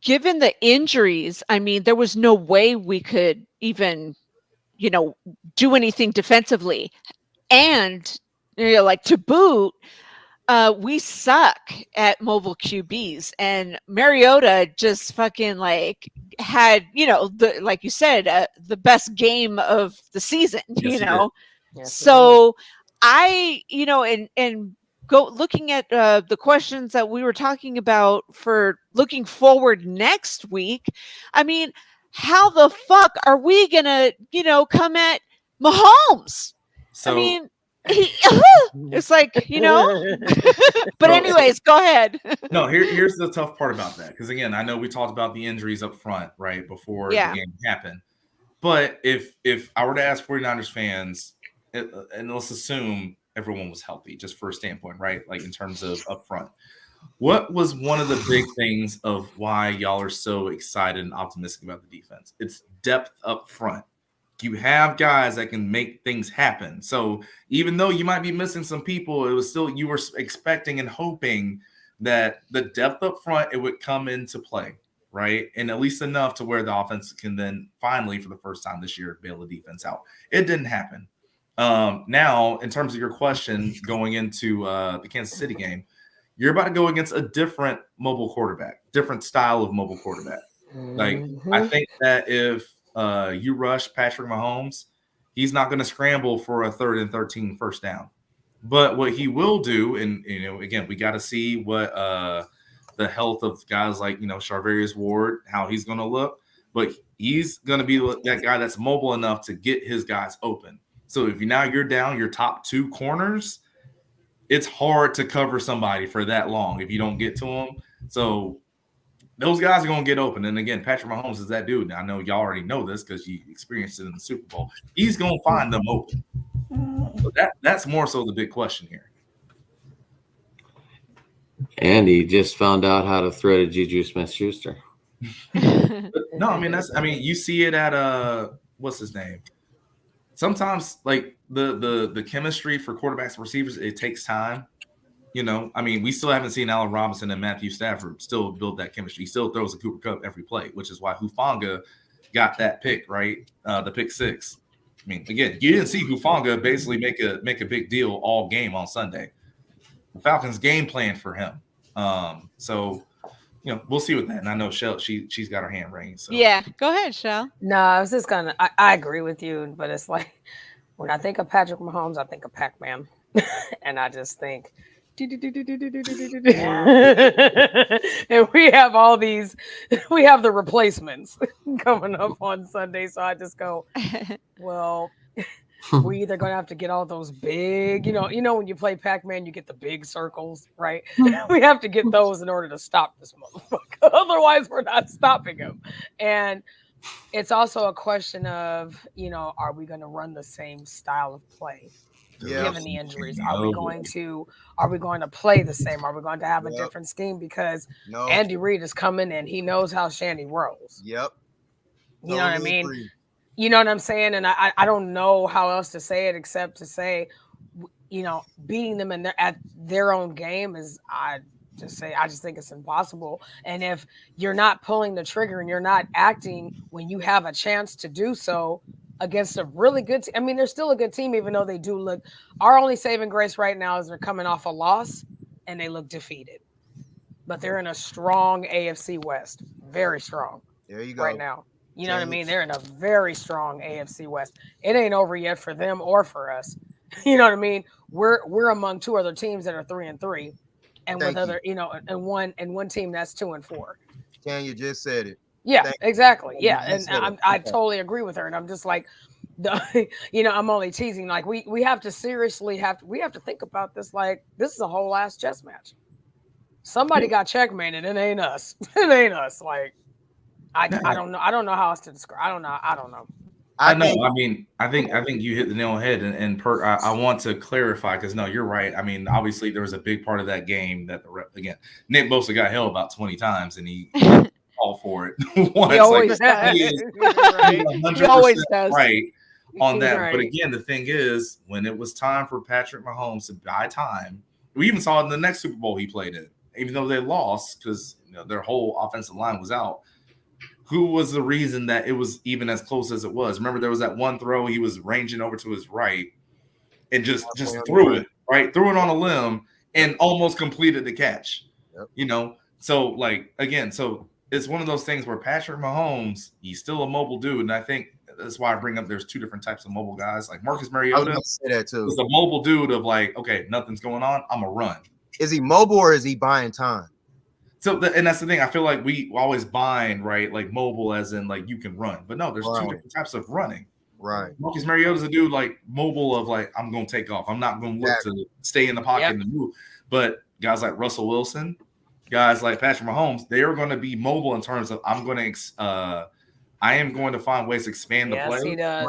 Given the injuries, I mean, there was no way we could even, do anything defensively. And, like to boot, we suck at mobile QBs, and Mariota just fucking had, like you said, the best game of the season, Yes, so I, and go looking at the questions that we were talking about for looking forward next week. I mean, how the fuck are we gonna, come at Mahomes? So, I mean, it's like, but anyways, go ahead. No, here's the tough part about that. Because again, I know we talked about the injuries up front, right, before the game happened. But if I were to ask 49ers fans, and let's assume everyone was healthy, just for a standpoint, right? Like in terms of up front, what was one of the big things of why y'all are so excited and optimistic about the defense? It's depth up front. You have guys that can make things happen. So even though you might be missing some people, it was still, you were expecting and hoping that the depth up front, it would come into play, right? And at least enough to where the offense can then finally, for the first time this year, bail the defense out. It didn't happen. Now, in terms of your question, going into the Kansas City game, you're about to go against a different mobile quarterback, different style of mobile quarterback. Like, I think that if you rush Patrick Mahomes, he's not going to scramble for a 3rd and 13 first down. But what he will do, and again, we got to see what the health of guys like Charvarius Ward, how he's going to look. But he's going to be that guy that's mobile enough to get his guys open. So if you're down your top 2 corners, it's hard to cover somebody for that long if you don't get to them. So those guys are going to get open. And again, Patrick Mahomes is that dude. Now, I know y'all already know this because you experienced it in the Super Bowl. He's going to find them open. So that's more so the big question here. And he just found out how to throw to Juju Smith-Schuster. No, I mean, you see it at what's his name? Sometimes like the chemistry for quarterbacks and receivers, it takes time. I mean, we still haven't seen Allen Robinson and Matthew Stafford still build that chemistry. He still throws a Cooper Kupp every play, which is why Hufanga got that pick, right? The pick 6. I mean, again, you didn't see Hufanga basically make a big deal all game on Sunday. The Falcons game plan for him. So we'll see with that. And I know Shell, she's got her hand raised. So. Yeah, go ahead, Shell. No, I was just I agree with you, but it's like when I think of Patrick Mahomes, I think of Pac-Man, and I just think. And we have we have the replacements coming up on Sunday. So I just go, well, we're either going to have to get all those big, when you play Pac-Man, you get the big circles, right? We have to get those in order to stop this motherfucker. Otherwise, we're not stopping him. And it's also a question of, are we going to run the same style of play? Given the injuries, are we going to play the same? Are we going to have a different scheme? Because Andy Reid is coming and he knows how Shanny rolls. Yep. You know what I mean? You know what I'm saying? And I don't know how else to say it except to say, beating them at their own game is I just think it's impossible. And if you're not pulling the trigger and you're not acting when you have a chance to do so against a really good team, I mean, they're still a good team, even though they do look. Our only saving grace right now is they're coming off a loss and they look defeated. But they're in a strong AFC West, very strong. There you go. Right now. You know what I mean? They're in a very strong AFC West. It ain't over yet for them or for us. You know what I mean? We're among two other teams that are 3-3, and with other, and one team that's 2-4. Tanya just said it. Yeah, exactly. Yeah, and I totally agree with her. And I'm just like, I'm only teasing. Like we have to seriously we have to think about this. Like this is a whole ass chess match. Somebody got checkmated. It ain't us. It ain't us. Like I don't know. I don't know how else to describe. I don't know. I know. I mean, I think you hit the nail on the head. And I want to clarify because no, you're right. I mean, obviously there was a big part of that game that Nick Bosa got held about 20 times and he all for it. Once. He always does. He always does. Right on that. Right. But again, the thing is, when it was time for Patrick Mahomes to buy time, we even saw it in the next Super Bowl he played in, even though they lost because their whole offensive line was out. Who was the reason that it was even as close as it was? Remember, there was that one throw he was ranging over to his right and just threw it, right? Threw it on a limb and almost completed the catch. Yep. So like again, so it's one of those things where Patrick Mahomes, he's still a mobile dude, and I think that's why I bring up there's two different types of mobile guys. Like Marcus Mariota say that too. is a mobile dude of like, okay, nothing's going on, I'm a run. Is he mobile or is he buying time? So, and that's the thing. I feel like we always bind, right? Like mobile as in like you can run. But no, there's two different types of running. Right. Marcus Mariota's a dude like mobile of like, I'm going to take off. I'm not going to look to stay in the pocket and move. But guys like Russell Wilson, guys like Patrick Mahomes, they are going to be mobile in terms of I am going to find ways to expand the play. Yes, he does.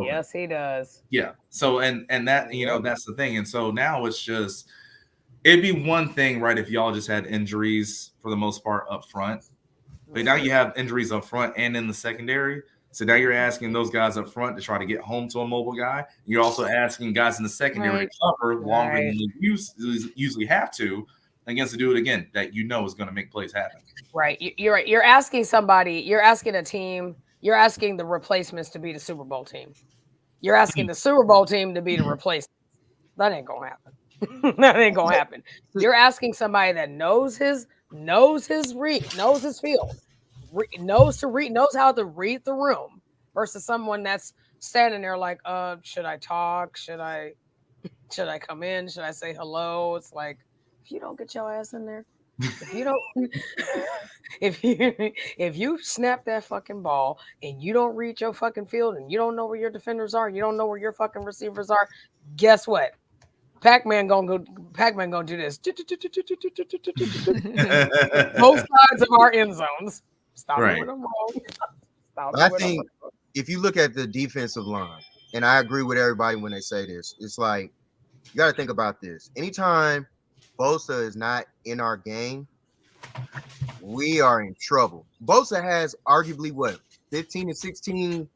Yes, he does. Yeah. So, and that, that's the thing. And so now it's just, it'd be one thing, right, if y'all just had injuries for the most part up front. But now you have injuries up front and in the secondary. So now you're asking those guys up front to try to get home to a mobile guy. You're also asking guys in the secondary to cover longer than they usually have to against a dude, again, that is going to make plays happen. Right. You're right. You're asking somebody, you're asking a team, you're asking the replacements to be the Super Bowl team. You're asking the Super Bowl team to be the replacements. That ain't going to happen. That ain't gonna happen. You're asking somebody that knows his field, knows how to read the room, versus someone that's standing there like, should I talk? Should I come in? Should I say hello? It's like, if you don't get your ass in there, if you don't, if you snap that fucking ball and you don't read your fucking field and you don't know where your defenders are, you don't know where your fucking receivers are, guess what? Pac-Man gonna do this. Both sides of our end zones. Stop it when I'm wrong. I think if you look at the defensive line, and I agree with everybody when they say this, it's like you got to think about this. Anytime Bosa is not in our game, we are in trouble. Bosa has arguably 15 to 16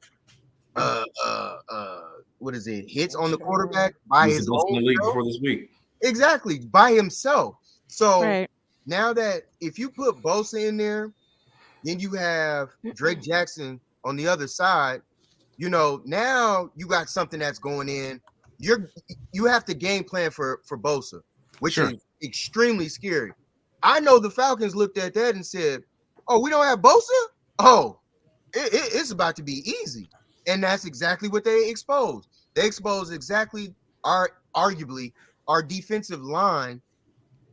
hits on the quarterback by his own in the league before this week. Exactly, by himself. So now that if you put Bosa in there, then you have Drake Jackson on the other side, now you got something that's going in. You have to game plan for Bosa, which is extremely scary. I know the Falcons looked at that and said, oh, we don't have Bosa? Oh, it's about to be easy. And that's exactly what they exposed. They exposed exactly arguably our defensive line.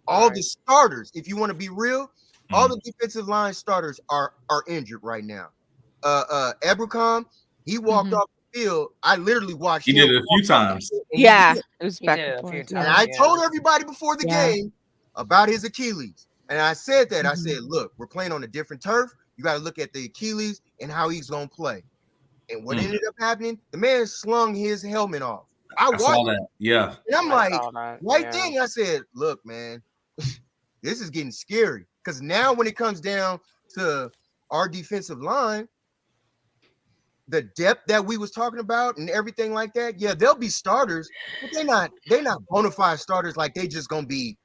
All the starters, if you want to be real, all the defensive line starters are injured right now. Abraham, he walked off the field. I literally watched him. He did it a few times. Yeah, it was back and forth. And I told everybody before the game about his Achilles. And I said that. I said, look, we're playing on a different turf. You got to look at the Achilles and how he's going to play. And what ended up happening, the man slung his helmet off. I saw that. Yeah. And I'm like, then I said, look, man, this is getting scary. Because now when it comes down to our defensive line, the depth that we was talking about and everything like that, they'll be starters, but they're not bona fide starters like they just gonna be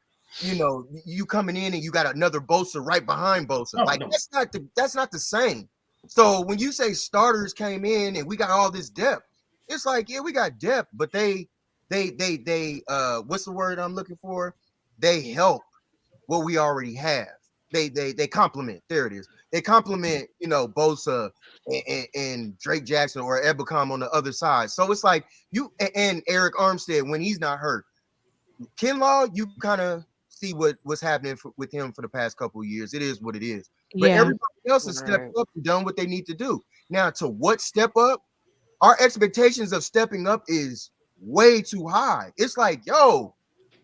you coming in and you got another Bosa right behind Bosa. No. That's not the same. So when you say starters came in and we got all this depth, it's like, yeah, we got depth, but they what's the word I'm looking for? They help what we already have. They complement. There it is. They complement, Bosa and Drake Jackson or Ebukam on the other side. So it's like you and Eric Armstead when he's not hurt. Kinlaw, you kind of see what's happening with him for the past couple of years. It is what it is. But everybody else has stepped up and done what they need to do. Now, to what step up? Our expectations of stepping up is way too high. It's like, yo,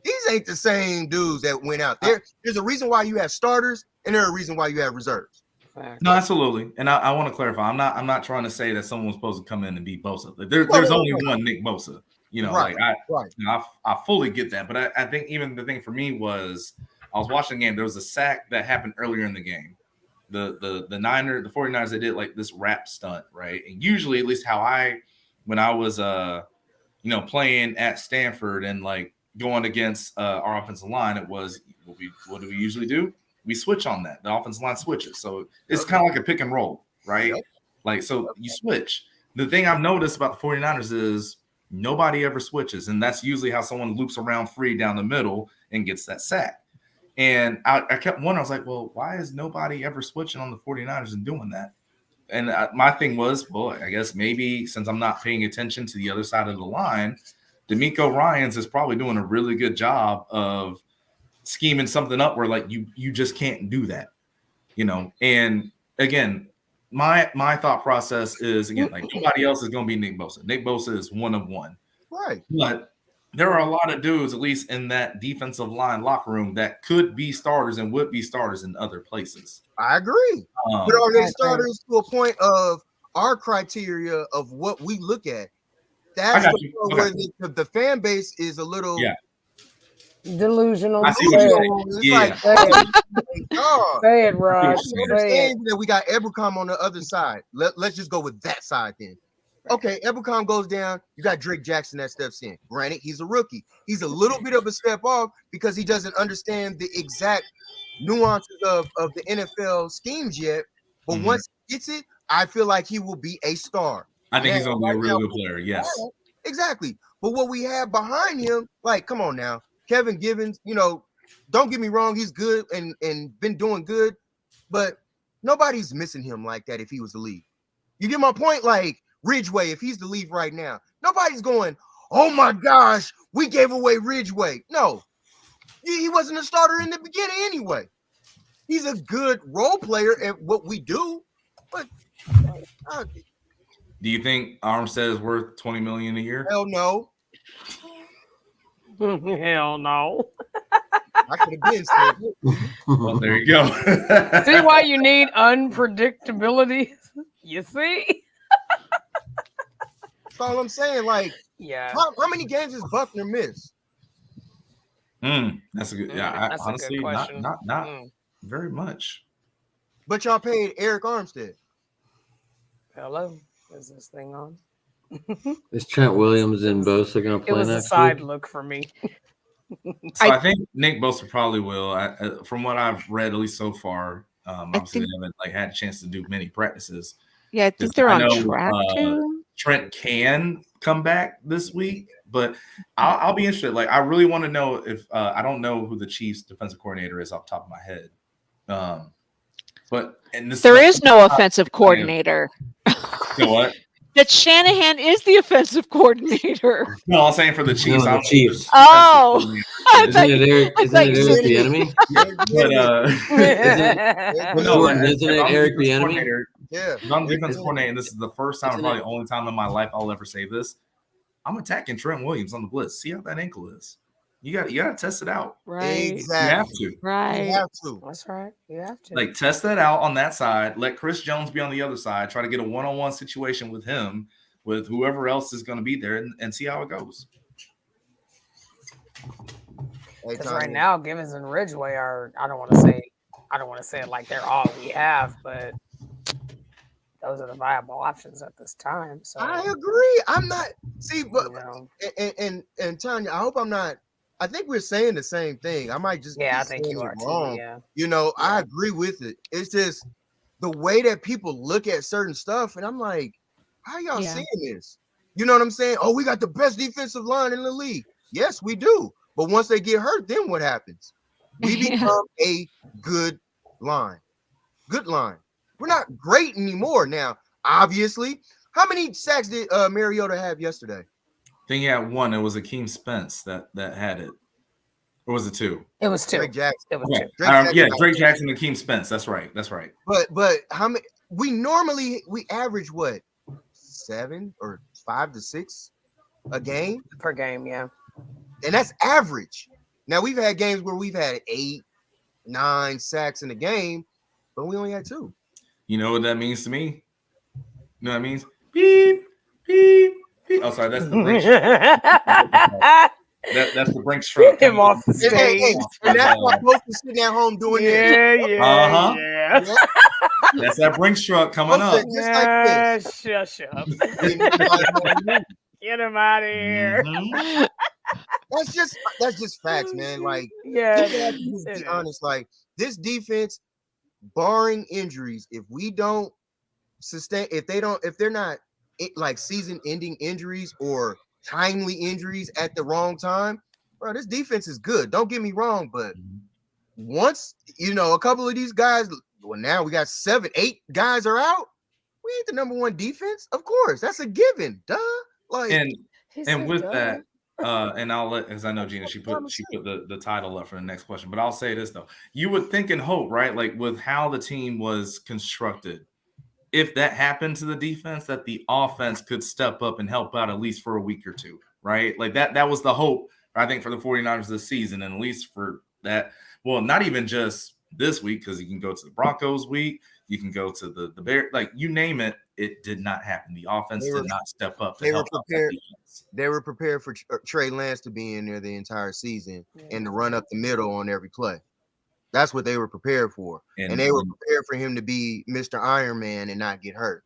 these ain't the same dudes that went out there. There's a reason why you have starters, and there's a reason why you have reserves. No, absolutely. And I want to clarify. I'm not trying to say that someone's supposed to come in and beat Bosa. There's only one Nick Bosa. I fully get that. But I think even the thing for me was I was watching the game. There was a sack that happened earlier in the game. The 49ers, they did like this rap stunt, right? And usually, at least when I was playing at Stanford and like going against our offensive line, it was what do we usually do? We switch on that. The offensive line switches. So it's kind of like a pick and roll, right? Yep. Like, so you switch. The thing I've noticed about the 49ers is nobody ever switches. And that's usually how someone loops around free down the middle and gets that sack. And I kept wondering, I was like, well, why is nobody ever switching on the 49ers and doing that? And my thing was, well, I guess maybe since I'm not paying attention to the other side of the line, D'Amico Ryans is probably doing a really good job of scheming something up where like you just can't do that, And again, my thought process is, again, like nobody else is going to be Nick Bosa. Nick Bosa is one of one, right? But there are a lot of dudes, at least in that defensive line locker room, that could be starters and would be starters in other places. I agree. But are they starters to a point of our criteria of what we look at? That's where the fan base is a little delusional. I see what you're saying. Say it, Rod. That we got Ebukam on the other side. Let's just go with that side then. Okay, Ebukam goes down. You got Drake Jackson that steps in. Granted, he's a rookie. He's a little bit of a step off because he doesn't understand the exact nuances of the NFL schemes yet. But once he gets it, I feel like he will be a star. I think he's going to be a really good player, yes. Exactly. But what we have behind him, like, come on now. Kevin Givens, don't get me wrong, he's good and been doing good, but nobody's missing him like that if he was the lead. You get my point? Like, Ridgeway, if he's the lead right now, nobody's going, oh my gosh, we gave away Ridgeway. No, he wasn't a starter in the beginning anyway. He's a good role player at what we do, but do you think Armstead is worth $20 million a year? Hell no. Hell no. I could have been said. Well, there you go. See why you need unpredictability? You see? That's all I'm saying. Like, how many games has Buckner missed? That's a good. Yeah, honestly, not very much. But y'all paid Eric Armstead. Hello, is this thing on? Is Trent Williams and Bosa going to play next week? It was a side look for me. So I think Nick Bosa probably will. From what I've read, at least so far, obviously they haven't had a chance to do many practices. Yeah, I think they're on track to. Trent can come back this week, but I'll be interested. Like, I really want to know if I don't know who the Chiefs defensive coordinator is off the top of my head. But there is no offensive coordinator. You know what? That Shanahan is the offensive coordinator. No, I'm saying for the Chiefs. No, the Chiefs. Oh, isn't it Eric the enemy? Isn't it Eric the enemy? Yeah. I'm defensive coordinator, and this is the first time, probably the only time in my life I'll ever say this. I'm attacking Trent Williams on the blitz. See how that ankle is. You got to test it out. Right. Exactly. You have to. Right. You have to. That's right. You have to. Like, test that out on that side. Let Chris Jones be on the other side. Try to get a one-on-one situation with him, with whoever else is going to be there, and see how it goes. Because right now, Givens and Ridgeway are. I don't want to say it like they're all we have, but those are the viable options at this time. So I agree. I'm not but and Tanya, I hope I'm not I think we're saying the same thing. I might just be I think saying you it are wrong. too. Yeah. You know, I agree with it. It's just the way that people look at certain stuff, and I'm like, how y'all seeing this? You know what I'm saying? Oh, we got the best defensive line in the league. Yes, we do. But once they get hurt, then what happens? We become a good line. Good line. We're not great anymore now. Obviously, how many sacks did Mariota have yesterday? I think he had one. It was Akeem Spence that had it. Or was it two? It was two. Drake Jackson. It was Okay. two. Drake Jackson and Akeem Spence. That's right. But how many? We average what, 7 or 5 to 6 a game per game, yeah. And that's average. Now we've had games where we've had 8, 9 sacks in a game, but we only had 2. You know what that means to me? You know what it means? Beep, beep, beep. Oh, sorry, that's the Brinks. That's the Brinks truck. Get him off the stage. Hey, and that's why folks are sitting at home doing this. Yeah. That's that Brinks truck coming up. Just like this. Shush up. Get him out of here. Mm-hmm. That's just facts, man. Like, just be honest. Like, this defense, barring injuries, if they're not like season-ending injuries or timely injuries at the wrong time, bro, this defense is good. Don't get me wrong, but once a couple of these guys, well, now we got 7, 8 guys are out. We ain't the number 1 defense, of course. That's a given, duh. Like, and with that, and I'll let, as I know Gina, she put the title up for the next question, but I'll say this though: you would think and hope, right? Like with how the team was constructed, if that happened to the defense, that the offense could step up and help out at least for a week or two, right? Like that was the hope, I think, for the 49ers this season, and at least for that. Well, not even just this week, because you can go to the Broncos week, you can go to the Bears, like you name it. It did not happen. The offense did not step up. They were prepared for Trey Lance to be in there the entire season and to run up the middle on every play. That's what they were prepared for. And they were prepared for him to be Mr. Iron Man and not get hurt.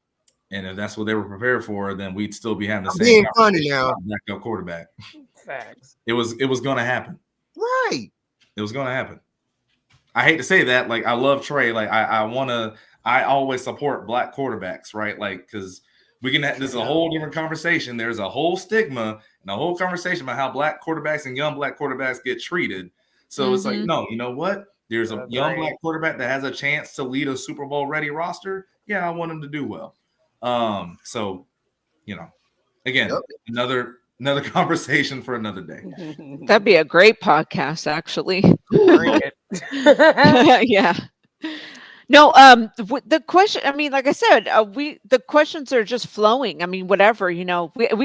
And if that's what they were prepared for, then we'd still be having the same being funny now. Backup quarterback. Facts. It was going to happen. Right. It was going to happen. I hate to say that. Like, I love Trey. Like, I always support black quarterbacks, right? Like, because this is a whole different conversation. There's a whole stigma and a whole conversation about how black quarterbacks and young black quarterbacks get treated. So it's like, no, you know what? There's a young black quarterback that has a chance to lead a Super Bowl ready roster. Yeah, I want him to do well. So, again, another conversation for another day. That'd be a great podcast, actually. Yeah. No, the question, I mean, like I said, the questions are just flowing. I mean, whatever, we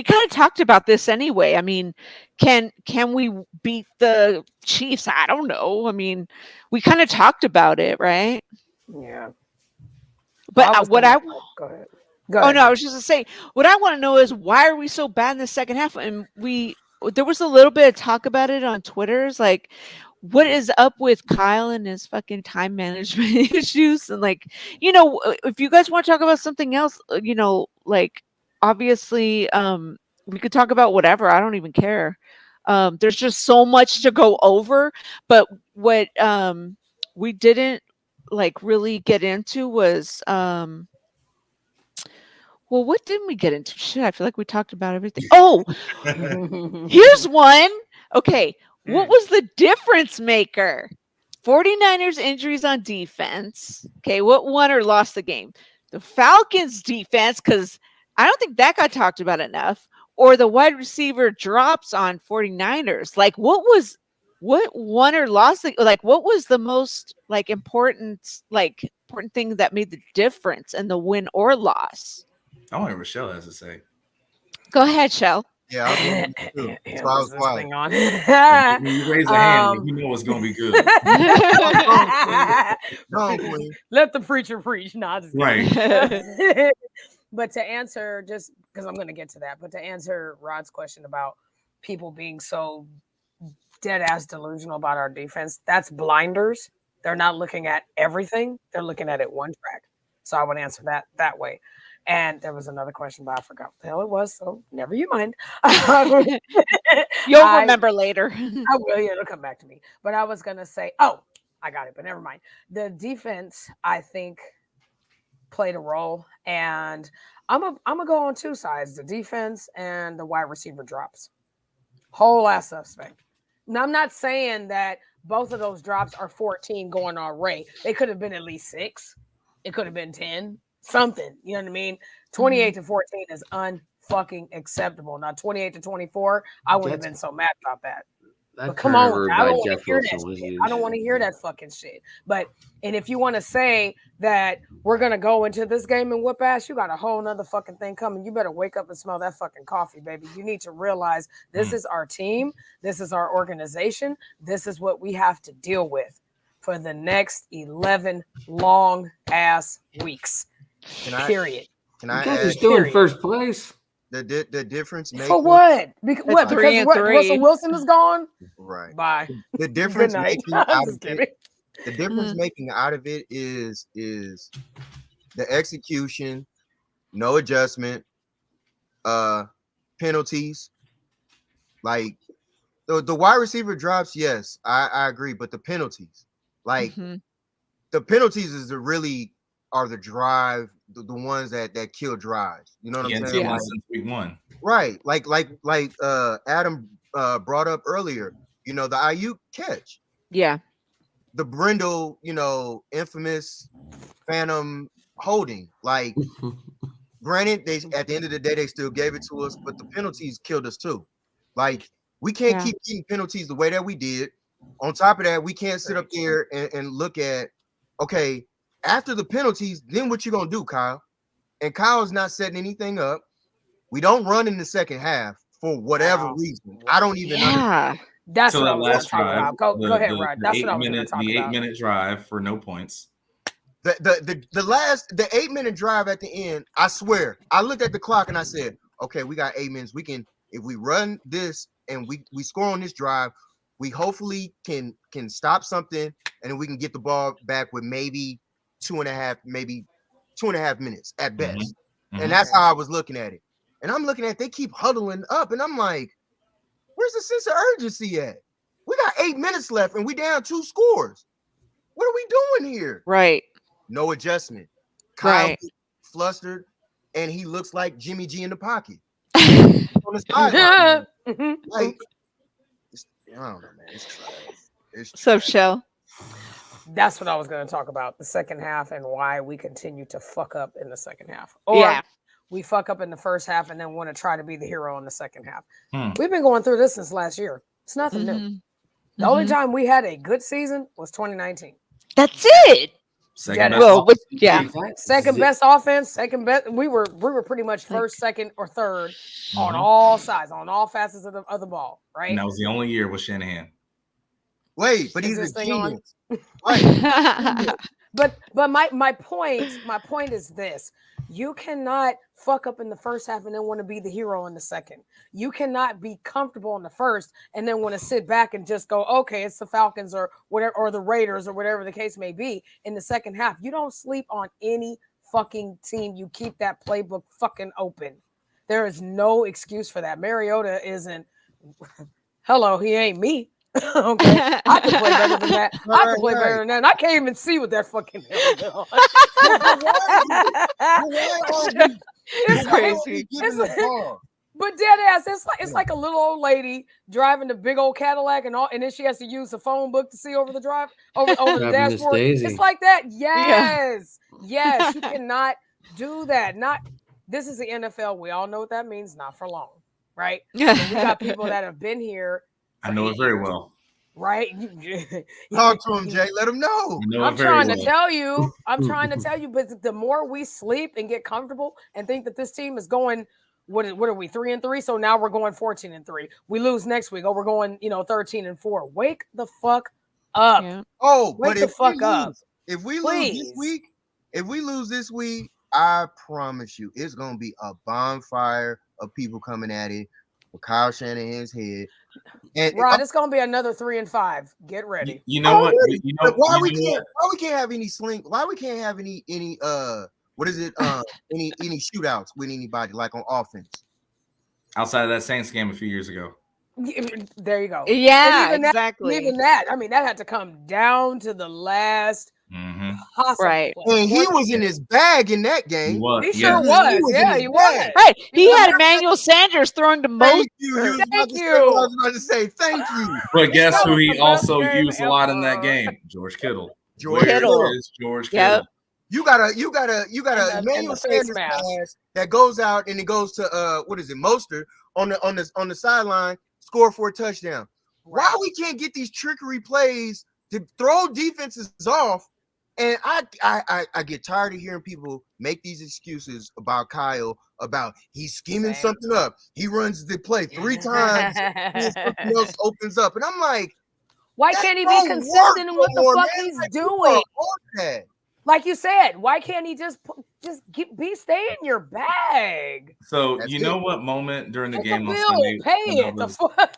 kind of talked about this anyway. I mean, can we beat the Chiefs? I don't know. I mean, we kind of talked about it, right? Yeah. But go ahead. Oh no, I was just gonna say, what I want to know is, why are we so bad in the second half? And there was a little bit of talk about it on Twitter. It's like, what is up with Kyle and his fucking time management issues? And like, if you guys want to talk about something else, like, obviously, we could talk about whatever. I don't even care. There's just so much to go over. But what we didn't like really get into was well, what didn't we get into? Shit, I feel like we talked about everything. Oh, here's one. Okay, what was the difference maker? 49ers injuries on defense. Okay, what won or lost the game? The Falcons defense, because I don't think that got talked about enough, or the wide receiver drops on 49ers. Like, what won or lost? Like, what was the most important thing that made the difference in the win or loss? I wonder what Rochelle has to say. Go ahead, Shell. Yeah, I was quiet. When you raise a hand, you know it's gonna be good. Let the preacher preach. Not right. But to answer, just because I'm going to get to that, but to answer Rod's question about people being so dead ass delusional about our defense, that's blinders. They're not looking at everything. They're looking at it one track. So I would answer that way. And there was another question, but I forgot what the hell it was. So never you mind. You'll remember later. I will. Yeah, it'll come back to me. But I was gonna say, oh, I got it. But never mind. The defense, I think, played a role, and I'm gonna go on two sides: the defense and the wide receiver drops. Whole ass suspect. Now, I'm not saying that both of those drops are 14 going our way. They could have been at least 6. It could have been 10. Something. You know what I mean? 28 to 14 is unfucking acceptable. Now, 28 to 24, I would have been so mad about that. But come on, I don't want to hear that shit. I don't want to hear that fucking shit. But, and if you want to say that we're going to go into this game and whoop ass, you got a whole nother fucking thing coming. You better wake up and smell that fucking coffee, baby. You need to realize this is our team. This is our organization. This is what we have to deal with for the next 11 long ass weeks. Period. Can I add, still in first place? The difference for what? Because Russell Wilson is gone. Right. Bye. The difference making out of it. The difference making out of it is the execution, no adjustment, penalties. Like the wide receiver drops. Yes, I agree, but the penalties, like the penalties, is are the drive, the ones that kill drives. You know what I'm saying? Yeah, since week 1. Right. Like Adam brought up earlier, the Aiyuk catch. Yeah. The Brindle, infamous phantom holding. Like, granted, they at the end of the day, they still gave it to us, but the penalties killed us too. Like, we can't keep getting penalties the way that we did. On top of that, we can't sit up there and look at, okay, after the penalties, then what you gonna do, Kyle? And Kyle's not setting anything up. We don't run in the second half for whatever reason. I don't even understand. That's what I was going to talk about. Go ahead, Rod. That's what I was going to talk about. The 8-minute drive for no points. The 8-minute drive at the end, I swear, I looked at the clock and I said, okay, we got 8 minutes. We can, if we run this and we score on this drive, we hopefully can stop something, and then we can get the ball back with maybe 2.5 minutes at best. And that's how I was looking at it. And I'm looking at, they keep huddling up, and I'm like, where's the sense of urgency at? We got 8 minutes left and we down 2 scores. What are we doing here? Right. No adjustment. Kyle flustered, and he looks like Jimmy G in the pocket. On the sideline. Like, I don't know, man. It's trash. So, Shell. That's what I was going to talk about, the second half and why we continue to fuck up in the second half. Or we fuck up in the first half and then want to try to be the hero in the second half. We've been going through this since last year. It's nothing new. The only time we had a good season was 2019. That's it. Second best offense, second best. We were pretty much first, second, or third on all sides, on all facets of the ball, right? And that was the only year with Shanahan. Wait, but he's a genius. Right. But my point is this: you cannot fuck up in the first half and then want to be the hero in the second. You cannot be comfortable in the first and then want to sit back and just go, okay, it's the Falcons or whatever, or the Raiders or whatever the case may be in the second half. You don't sleep on any fucking team. You keep that playbook fucking open. There is no excuse for that. Mariota isn't. Hello, he ain't me. Okay, I can play better than that. I can play better than that. And I can't even see what that fucking hell. It's crazy. But dead ass, it's like a little old lady driving the big old Cadillac and then she has to use the phone book to see over the the dashboard. It's like that. Yes. You cannot do that. This is the NFL. We all know what that means. Not for long, right? Yeah. We got people that have been here. I know it very well. Right? Talk to him, Jay. Let him know. I'm trying to tell you. But the more we sleep and get comfortable and think that this team is going, what are we, 3-3? So now we're going 14-3. We lose next week. Oh, we're going, 13-4. Wake the fuck up. Yeah. Oh, wake the fuck up. If we lose this week, I promise you, it's gonna be a bonfire of people coming at it with Kyle Shanahan's head. And Rod, it's gonna be another 3-5. Get ready. You know what? Why we can't have any What is it? Any shootouts with anybody like on offense? Outside of that Saints game a few years ago. There you go. Yeah, even exactly. Even that, I mean, that had to come down to the last possible Right. play. And he was in his bag in that game. He sure was. Yeah, he was. Right. He had Emmanuel Sanders throwing to most. Thank you. You was about to say what I was about to say. Thank you. But guess who he the best also game used a lot in that ever. game? George Kittle. George Kittle. Where is George Kittle? Yep. You got a And Emmanuel the face Sanders mask. pass that goes out and it goes to what is it, Mostert on the sideline, score for a touchdown. Why we can't get these trickery plays to throw defenses off? And I get tired of hearing people make these excuses about Kyle, about he's scheming something up. He runs the play 3 times, and something else opens up. And I'm like, why can't he be consistent in what the fuck he's doing? Like you said, why can't he just stay in your bag? So That's you know it. what moment during the Take game the on bill, Sunday? pay when I it. The was- fuck.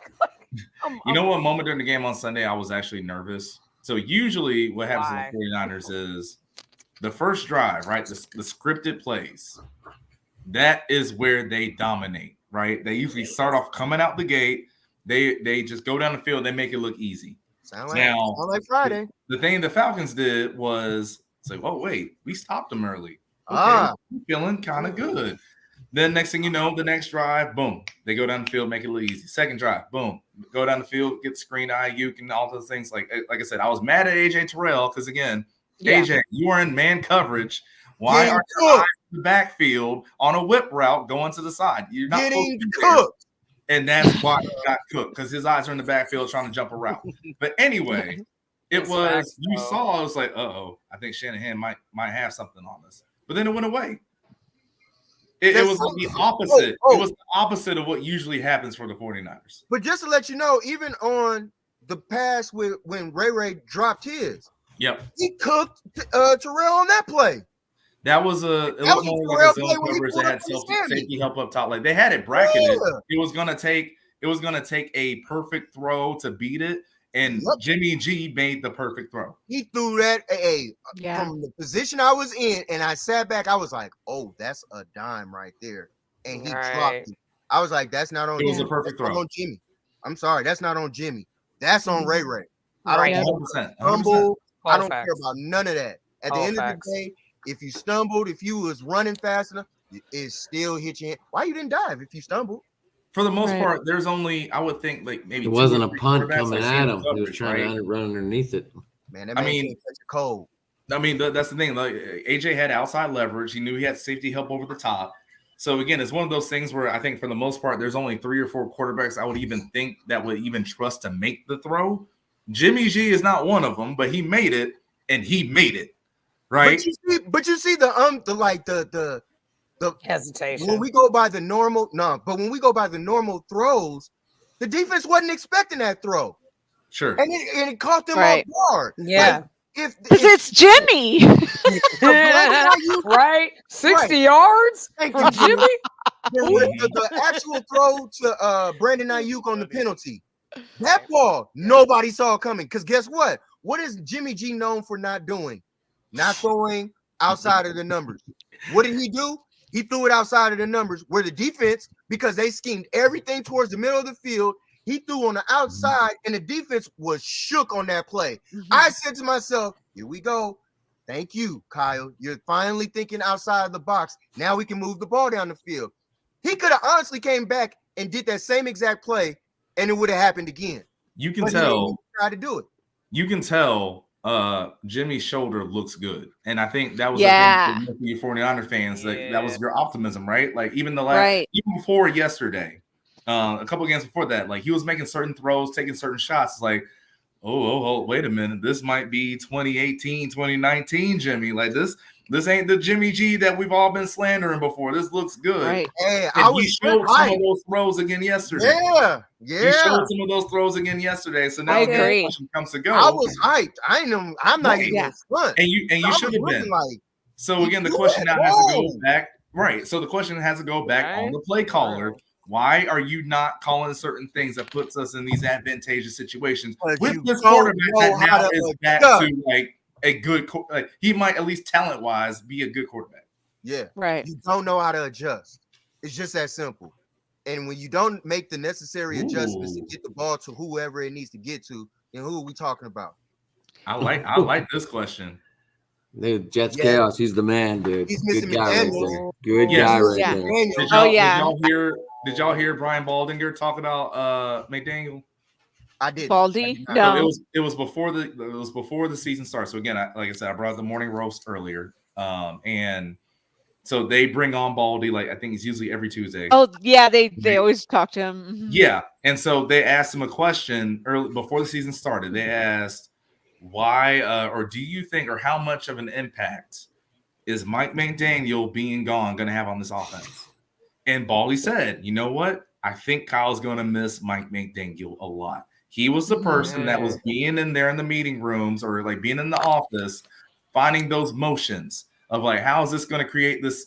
You know what moment during the game on Sunday I was actually nervous? So usually what happens Why? with the 49ers is the first drive, right? The scripted plays. That is where they dominate, right? They usually start off coming out the gate. They just go down the field. They make it look easy. Sound Now, like Friday. The thing the Falcons did was say, "Oh wait, we stopped them early. Okay, we're feeling kind of good." Then next thing you know, the next drive, boom, they go down the field, make it look easy. Second drive, boom, go down the field, get screen Aiyuk and all those things. Like I said, I was mad at AJ Terrell because again, AJ, you are in man coverage. Why are your eyes in the backfield on a whip route going to the side? You're not getting supposed to be cooked. there. And that's why he got cooked because his eyes are in the backfield trying to jump a route. But anyway, it was you saw. It was like, oh, I think Shanahan might have something on us. But then it went away. It was the opposite. It was the opposite of what usually happens for the 49ers. But just to let you know, even on the pass when Ray dropped his, he cooked Terrell on that play. That was it was more like a zone coverage that had safety help up top. Like they had it bracketed. It was gonna take a perfect throw to beat it. And Jimmy G made the perfect throw. He threw that from the position I was in, and I sat back. I was like, "Oh, that's a dime right there," and he dropped it. I was like, "That's not on." It was a perfect throw. On Jimmy. I'm sorry, that's not on Jimmy. That's on Ray. I don't 100%. stumble. I don't care about none of that. At the end of the day, if you stumbled, if you was running fast enough, it still hit your hand. Why you didn't dive if you stumbled? For the most part, there's only, I would think, like maybe it wasn't a punt coming at him. He was trying to run underneath it. Man, that man can't touch a cold. I mean, that's the thing. Like AJ had outside leverage. He knew he had safety help over the top. So again, it's one of those things where I think for the most part, there's only 3 or 4 quarterbacks I would even think that would even trust to make the throw. Jimmy G is not one of them, but he made it, and he made it, right? But you see the hesitation. When we go by the normal, when we go by the normal throws, the defense wasn't expecting that throw. Sure. And it caught them off guard. Yeah. Because it's Jimmy. Right? 60 yards from Jimmy? The actual throw to Brandon Aiyuk on the penalty. That ball, nobody saw coming. Because guess what? What is Jimmy G known for not doing? Not throwing outside of the numbers. What did he do? He threw it outside of the numbers where the defense, because they schemed everything towards the middle of the field, he threw on the outside and the defense was shook on that play. I said to myself, here we go. Thank you, Kyle. You're finally thinking outside of the box. Now we can move the ball down the field. He could have honestly came back and did that same exact play and it would have happened again. You can tell. He tried to do it. You can tell Jimmy's shoulder looks good. And I think that was the thing for you 49er fans. Like that was your optimism, right? Like even even before yesterday, a couple games before that, like he was making certain throws, taking certain shots. It's like, oh, wait a minute. This might be 2018, 2019 Jimmy. Like this ain't the Jimmy G that we've all been slandering before. This looks good. Right. Hey, he showed some of those throws again yesterday. Yeah. He showed some of those throws again yesterday. So now the question comes to go. I was hyped. I'm not even front. And you should have been. So again, the question now has to go back. Right. So the question has to go back on the play caller. Why are you not calling certain things that puts us in these advantageous situations with this quarterback that now is back to like a good, like he might at least talent wise be a good quarterback. Yeah. Right. You don't know how to adjust. It's just that simple. And when you don't make the necessary adjustments to get the ball to whoever it needs to get to, then who are we talking about? I like this question. Dude, Jets Chaos. He's the man, dude. He's Good missing guy right McDaniels. there. Good Yes. guy right Yeah. there. Did Oh, y'all, yeah. did y'all hear Brian Baldinger talk about McDaniel? I didn't. Baldy? So No. it was before the season starts. So again, like I said, I brought up the morning roast earlier, and so they bring on Baldy. Like I think it's usually every Tuesday. Oh, yeah. They always talk to him. Mhm. Yeah, and so they asked him a question early before the season started. They asked why, or do you think, or how much of an impact is Mike McDaniel being gone going to have on this offense? And Baldy said, you know what? I think Kyle's going to miss Mike McDaniel a lot. He was the person that was being in there in the meeting rooms or like being in the office, finding those motions of like, how is this going to create this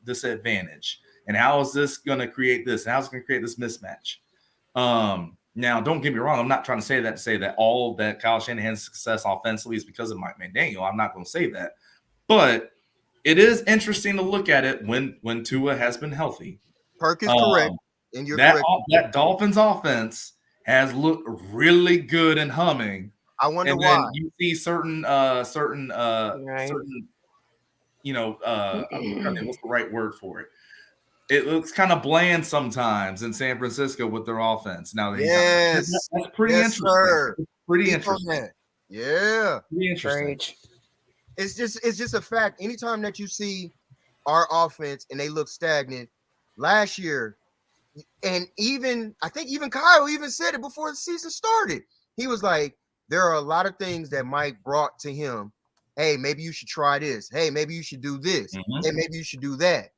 disadvantage? And how is this going to create this? And how is it going to create this mismatch? Now, don't get me wrong. I'm not trying to say that all that Kyle Shanahan's success offensively is because of Mike McDaniel. I'm not going to say that. But it is interesting to look at it when Tua has been healthy. Perk is correct. And you're correct. That Dolphins offense has looked really good and humming. I wonder and why. Then you see certain what's the right word for it? It looks kind of bland sometimes in San Francisco with their offense. Now, that's pretty interesting. Sir. Pretty interesting. Yeah, pretty interesting. It's just a fact. Anytime that you see our offense and they look stagnant, last year, and I think even Kyle even said it before the season started. He was like, there are a lot of things that Mike brought to him. Hey, maybe you should try this. Hey, maybe you should do this. Hey, maybe you should do that.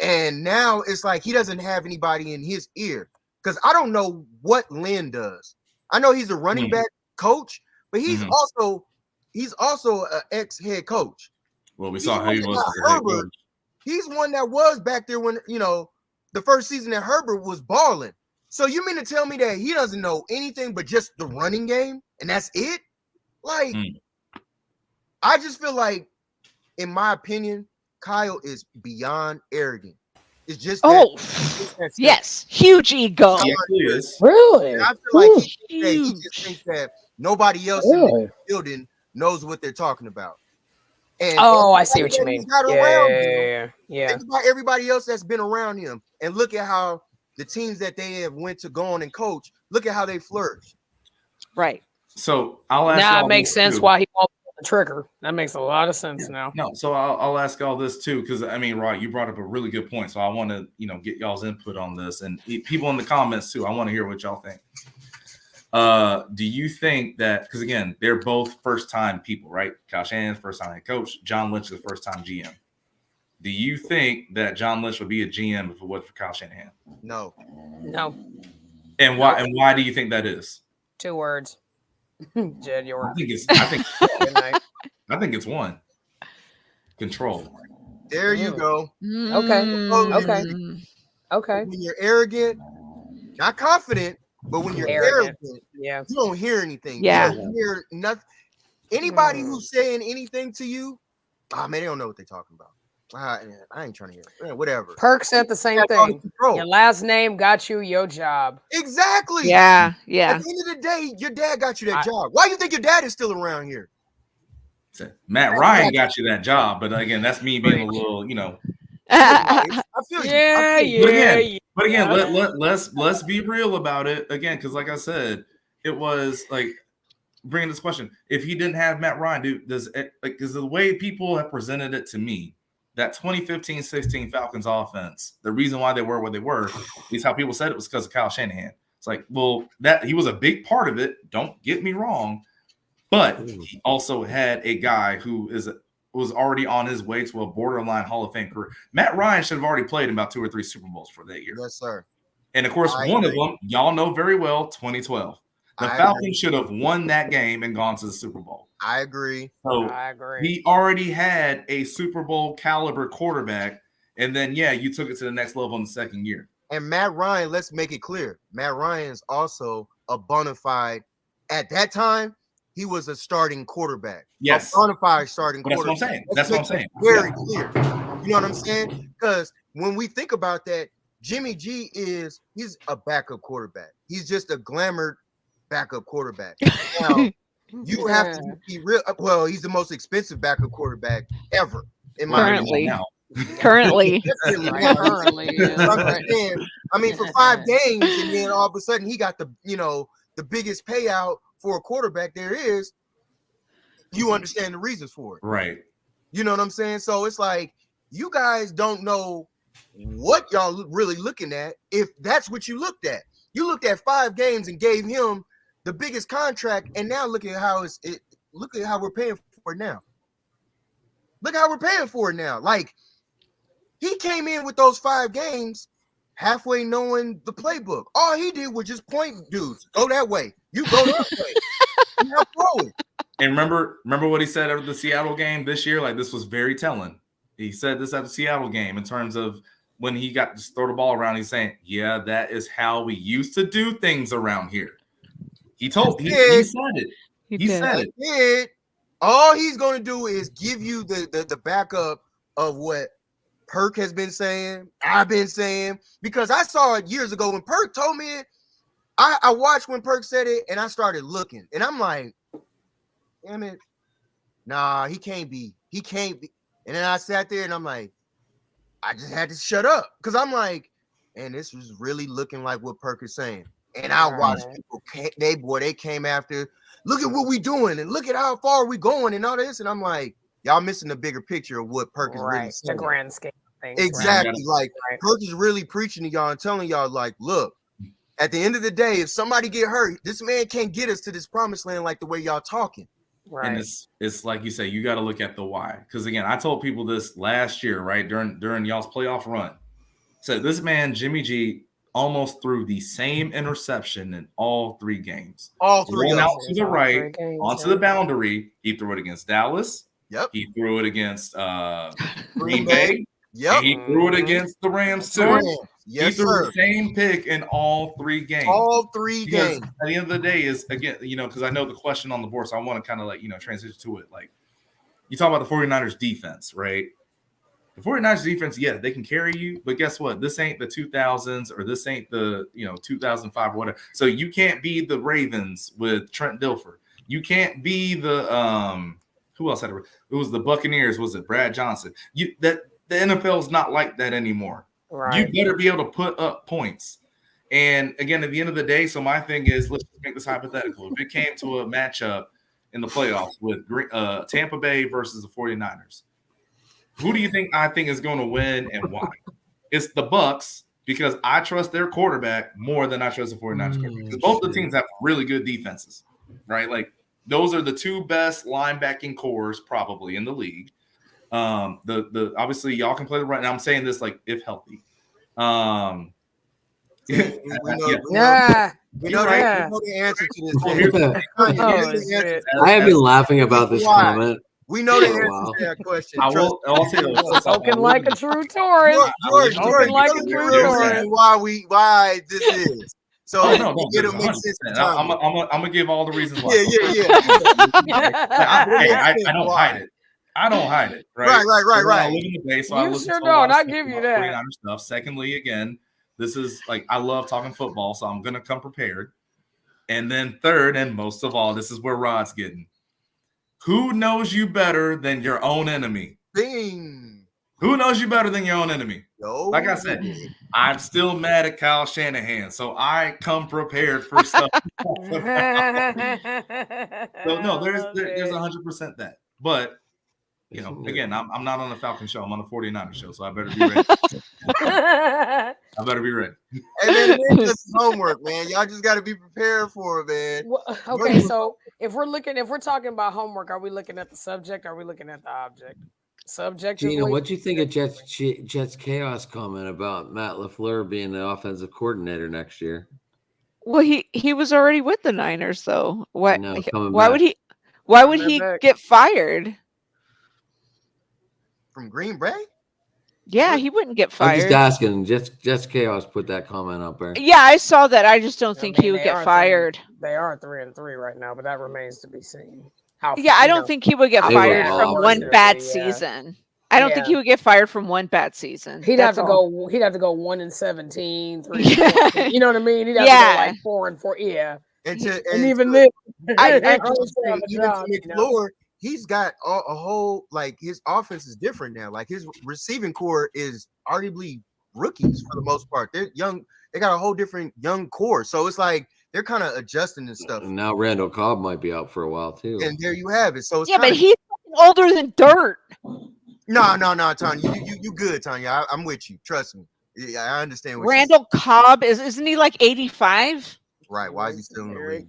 And now it's like he doesn't have anybody in his ear because I don't know what Lynn does. I know he's a running back coach, but he's also an ex-head coach. Well, we saw how he was as a head coach. He's one that was back there when the first season that Herbert was balling. So you mean to tell me that he doesn't know anything but just the running game and that's it? Like, I just feel like, in my opinion, Kyle is beyond arrogant. It's just yes, huge ego. Yeah, he is. Really? And I feel like he just thinks that nobody else in the building knows what they're talking about. And I see what you mean. Yeah. Think about everybody else that's been around him, and look at how the teams that they have went to go on and coach. Look at how they flourish. Right. So I'll ask. Now it makes sense why he won't pull the trigger. That makes a lot of sense now. No, so I'll ask all this too, because I mean, Rod, you brought up a really good point. So I want to get y'all's input on this, and people in the comments too. I want to hear what y'all think. Do you think that, because again, they're both first-time people, right? Kyle Shanahan, first-time head coach. John Lynch is the first-time GM. Do you think that John Lynch would be a GM if it was for Kyle Shanahan? No. And why? And why do you think that is? 2 words. Jed York. I think it's one. Control. There you go. Okay. When you're arrogant, not confident, but when you're arrogant, you don't hear anything. Yeah. You don't hear nothing. Anybody who's saying anything to you, man, they don't know what they're talking about. I ain't trying to hear it. Whatever. Perk said the same thing. Your last name got you your job. Exactly. Yeah. At the end of the day, your dad got you that job. Why do you think your dad is still around here? Matt Ryan got you that job, but again, that's me being a little, I feel you. But again, let's be real about it again, because like I said, it was like bringing this question: if he didn't have Matt Ryan, because the way people have presented it to me, that 2015-16 Falcons offense, the reason why they were what they were, at least how people said it, was because of Kyle Shanahan. It's like, well, that he was a big part of it. Don't get me wrong, but he also had a guy who was already on his way to a borderline Hall of Fame career. Matt Ryan should have already played in about 2 or 3 Super Bowls for that year. Yes, sir. And of course, one of them, y'all know very well, 2012. The Falcons should have won that game and gone to the Super Bowl. I agree. So he already had a Super Bowl caliber quarterback, and then you took it to the next level in the second year. And Matt Ryan, let's make it clear, Matt Ryan is also a bona fide, at that time, he was a starting quarterback. Yes. A bona fide starting quarterback. That's what I'm saying. That's what I'm saying. Very clear. You know what I'm saying? Because when we think about that, Jimmy G he's a backup quarterback. He's just a glamored backup quarterback. Now, you have to be real. Well, he's the most expensive backup quarterback ever in my Currently. Currently. I mean, for 5 games, and then all of a sudden he got the biggest payout for a quarterback there is. You understand the reasons for it, right? You know what I'm saying? So it's like you guys don't know what y'all really looking at. If that's what you looked at, you looked at 5 games and gave him the biggest contract, and now look at how look at how we're paying for it now. Look how we're paying for it now. Like, he came in with those 5 games halfway knowing the playbook. All he did was just point dudes, go that way. You go that way. And now throw it. And remember what he said after the Seattle game this year? Like, this was very telling. He said this at the Seattle game in terms of when he got to throw the ball around. He's saying, yeah, that is how we used to do things around here. He said it. He said it. All he's going to do is give you the backup of what Perk has been saying, I've been saying, because I saw it years ago when Perk told me it. I watched when Perk said it, and I started looking, and I'm like, damn it, nah, he can't be. And then I sat there, and I'm like, I just had to shut up, because I'm like, and this was really looking like what Perk is saying. And I watched people, they came after, look at what we doing, and look at how far we going, and all this, and I'm like, y'all missing the bigger picture of what Perk is really saying. The grand scheme of things. Exactly. Like, Perk is really preaching to y'all and telling y'all, like, look, at the end of the day, if somebody get hurt, this man can't get us to this promised land like the way y'all talking. Right. And it's like you say, you got to look at the why. Because again, I told people this last year, right, during y'all's playoff run. So this man, Jimmy G, almost threw the same interception in all 3 games. All 3 Going out to the right, onto the boundary. He threw it against Dallas. Yep. He threw it against Green Bay. Yep. And he threw it against the Rams too. Yes, he threw sir. the same pick in all 3 games. All 3 games. At the end of the day is, again, because I know the question on the board, so I want to kind of transition to it. Like, you talk about the 49ers defense, right? The 49ers defense, yeah, they can carry you, but guess what? This ain't the 2000s or this ain't the 2005 or whatever. So you can't be the Ravens with Trent Dilfer. You can't be the who else had it? It was the Buccaneers. Was it Brad Johnson? The NFL is not like that anymore. Right. You better be able to put up points. And again, at the end of the day, so my thing is, let's make this hypothetical. If it came to a matchup in the playoffs with Tampa Bay versus the 49ers, who do you think is going to win and why? It's the Bucs, because I trust their quarterback more than I trust the 49ers quarterback. Because both the teams have really good defenses, right? Like, those are the 2 best linebacking cores probably in the league. The obviously y'all can play the run. And I'm saying this like if healthy. We know the answer to this. I have been laughing about this comment. We know the answer to that question. I'll say this. Spoken like a true tourist. Spoken like a true tourist. Why this is. So it'll make sense. I'm gonna give all the reasons why. Yeah. I don't hide it. I don't hide it. Right. I live in the Bay, so you sure don't. I give you that. Stuff. Secondly, again, this is like, I love talking football, so I'm gonna come prepared. And then third, and most of all, this is where Rod's getting. Who knows you better than your own enemy? Bing. Who knows you better than your own enemy? No. Like I said, I'm still mad at Kyle Shanahan, so I come prepared for stuff. So no, there's 100% that. But again, I'm not on the Falcon show. I'm on the 49ers show, so I better be ready. And then it's just homework, man. Y'all just got to be prepared for it, man. Well, okay, so if we're talking about homework, are we looking at the subject? Or are we looking at the object? Subjectively. Gina, what do you think of Jets Chaos comment about Matt LaFleur being the offensive coordinator next year? Well, he was already with the Niners, though. Why would he get fired? From Green Bay? Yeah, he wouldn't get I'm just fired. asking. Just Chaos put that comment up there. Yeah, I saw that. I just don't think he would get fired. They are 3-3 right now, but that remains to be seen. Yeah, I don't think he would get They fired were from awful. one bad season. I don't think he would get fired from one bad season. He'd have to go 1-17, 3-14. You know what I mean? He'd have to go like 4-4. Yeah. And even then, even to McFleur, he's got a whole, like, his offense is different now. Like, his receiving core is arguably rookies for the most part. They're young. They got a whole different young core. So it's like they're kind of adjusting and stuff. And now Randall Cobb might be out for a while too. And there you have it. So it's but he's older than dirt. No, Tanya. You good, Tanya. I'm with you. Trust me. Yeah, I understand what Randall Cobb isn't he like 85? Right. Why is he still in the league?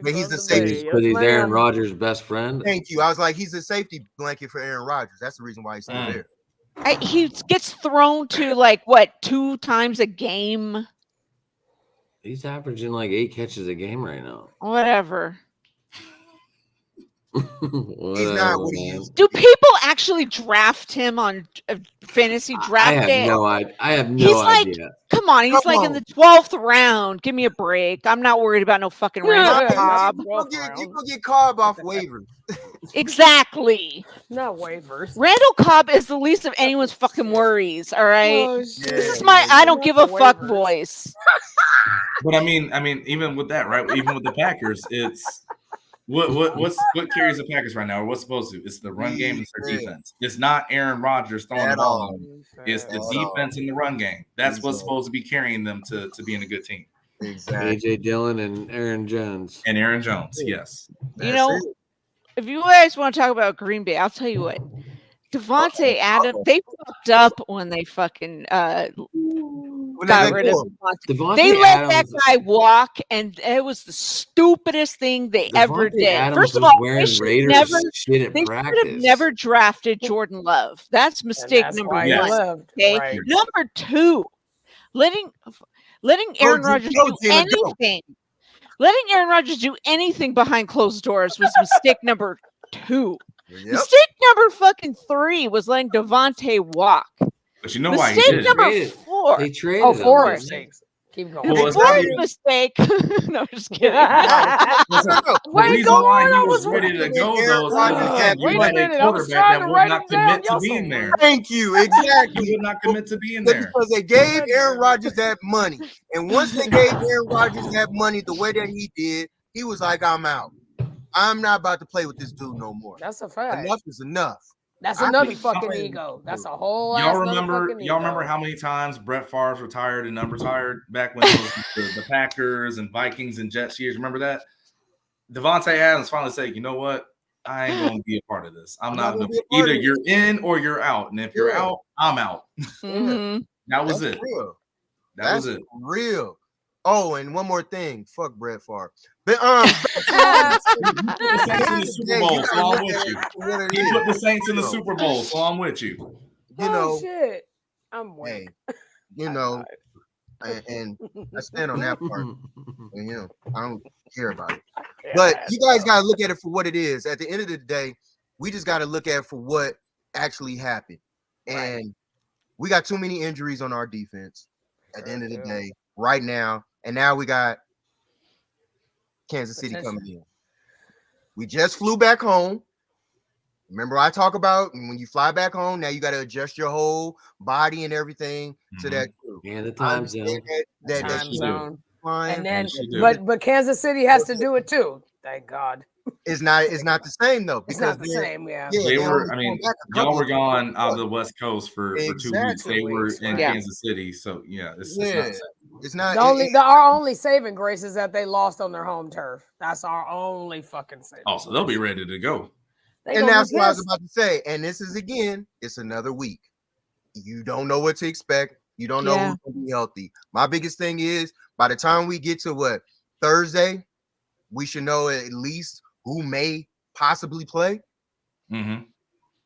But he's the safety. Because he's Aaron Rodgers' best friend. Thank you. I was like, he's a safety blanket for Aaron Rodgers. That's the reason why he's still there. He gets thrown to like what 2 times a game. He's averaging like 8 catches a game right now. Whatever. He's not what he is. Do people actually draft him on fantasy draft day? I have no idea. Come on, he's in the 12th round. Give me a break. I'm not worried about no fucking Randall Cobb. You go get Cobb off waivers. Exactly. Not waivers. Randall Cobb is the least of anyone's fucking worries. All right. This is my I don't give a fuck voice. But I mean, even with that, right? Even with the Packers, it's what carries the Packers right now, or what's supposed to? It's the run game and their defense. It's not Aaron Rodgers throwing the ball. It's the defense in the run game. That's what's supposed to be carrying them to being a good team. Exactly. AJ Dillon and Aaron Jones. And Aaron Jones, yes. If you guys want to talk about Green Bay, I'll tell you what. Devontae Adams, they fucked up when they fucking got rid of Devontae. They let that guy walk, and it was the stupidest thing they ever did. Adams First of all, they should have never drafted Jordan Love. That's mistake number 1. Okay? Right. Number 2, letting Aaron Rodgers do anything. Letting Aaron Rodgers do anything behind closed doors was mistake number 2. Yep. Mistake number fucking 3 was letting Devontae walk. But you know why he did. Mistake number 4. They traded 4 mistakes. Keep going. Well, fourth mistake. No, I'm just kidding. The reason why he was ready to go, though, is you had a quarterback that would not commit to being there. Thank you. Exactly. He would not commit to being there. Because they gave Aaron Rodgers that money. And once they gave Aaron Rodgers that money the way that he did, he was like, I'm out. I'm not about to play with this dude no more. That's a fact. Enough is enough. That's another fucking ego. That's a whole. Y'all remember how many times Brett Favre retired and unretired back when it was the Packers and Vikings and Jets years? Remember that? Devontae Adams finally said, "You know what? I ain't gonna be a part of this. I'm not gonna either you're in or you're out. And if you're out, I'm out." Mm-hmm. That was it. Real. That's it. Real. Oh, and one more thing. Fuck Brett Favre. But he put the Saints in the Super Bowl, so I'm with you. He put the Saints in the Super Bowl, so I'm with you. You know, shit. I'm waiting. You know, and I stand on that part. And, I don't care about it. But you guys got to look at it for what it is. At the end of the day, we just got to look at it for what actually happened. And we got too many injuries on our defense at the end of the day right now. And now we got Kansas City coming in. We just flew back home. Remember I talk about when you fly back home, now you got to adjust your whole body and everything to that too. And the time zone. Time zone. And then, but Kansas City has to do it too. Thank God. It's not the same though. It's not the same, yeah. They were. I mean, y'all were gone out of the West Coast for 2 weeks. They were in Kansas City, so it's not. Our only saving grace is that they lost on their home turf. That's our only fucking saving. Oh, so they'll be ready to go. And that's what I was about to say. And this is it's another week. You don't know what to expect. You don't know who's going to be healthy. My biggest thing is by the time we get to Thursday, we should know at least who may possibly play. Mm-hmm.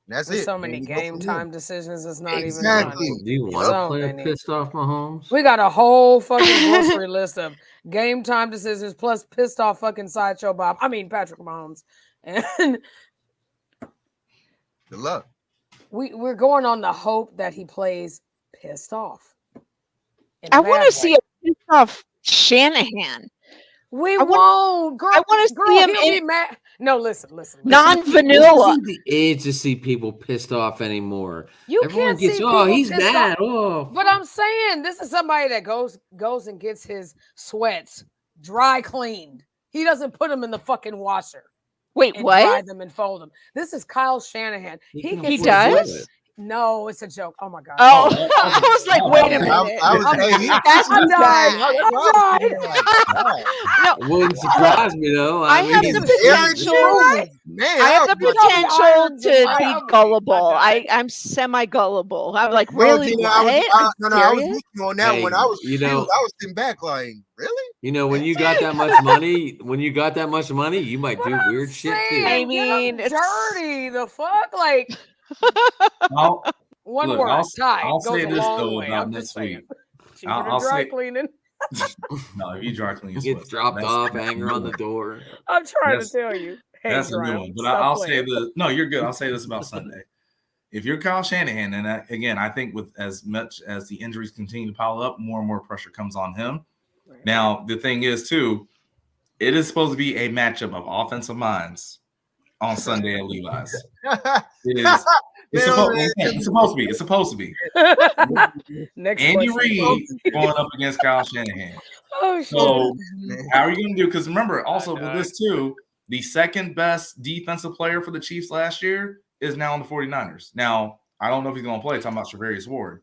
That's There's it. so many game time decisions. It's not even funny. Do you want to play a pissed off Mahomes? We got a whole fucking grocery list of game time decisions plus pissed off fucking sideshow Bob. I mean Patrick Mahomes. And good luck. we're going on the hope that he plays pissed off. I want to see a pissed off Shanahan. We won't, girl. I want to see him he'll be mad. No, listen. Non-vanilla. This isn't the age to see people pissed off anymore. You Everyone can't gets, see oh, people he's pissed mad. off. Oh, But I'm saying this is somebody that goes and gets his sweats dry cleaned. He doesn't put them in the fucking washer. Wait, and what? dry them and fold them. This is Kyle Shanahan. He does? No, it's a joke. Oh my god. Oh, I was like, wait a minute. It wouldn't surprise me though. I have the potential to be gullible. I'm semi-gullible. I'm like, really? Gina, I was with you on that one. I was sitting back like, really? You know, when you got that much money, you might do weird shit too. I mean, it's dirty. The fuck, like. One word, tie. I'll goes say a this long though way. about I'm next just saying. week. I'll dry say cleaning. No, if you dry clean, it gets dropped off, hanger on the door. I'm trying to tell you. That's a new one. But I'll say this. No, you're good. I'll say this about Sunday. If you're Kyle Shanahan, and again, I think with as much as the injuries continue to pile up, more and more pressure comes on him. Right. Now, the thing is, too, it is supposed to be a matchup of offensive minds on Sunday at Levi's. It is. It's supposed to be. Next Andy Reid going up against Kyle Shanahan. Oh, shit. So how are you going to do? Because remember, also with this too, the second best defensive player for the Chiefs last year is now on the 49ers. Now, I don't know if he's going to play. Talking about Charvarius Ward.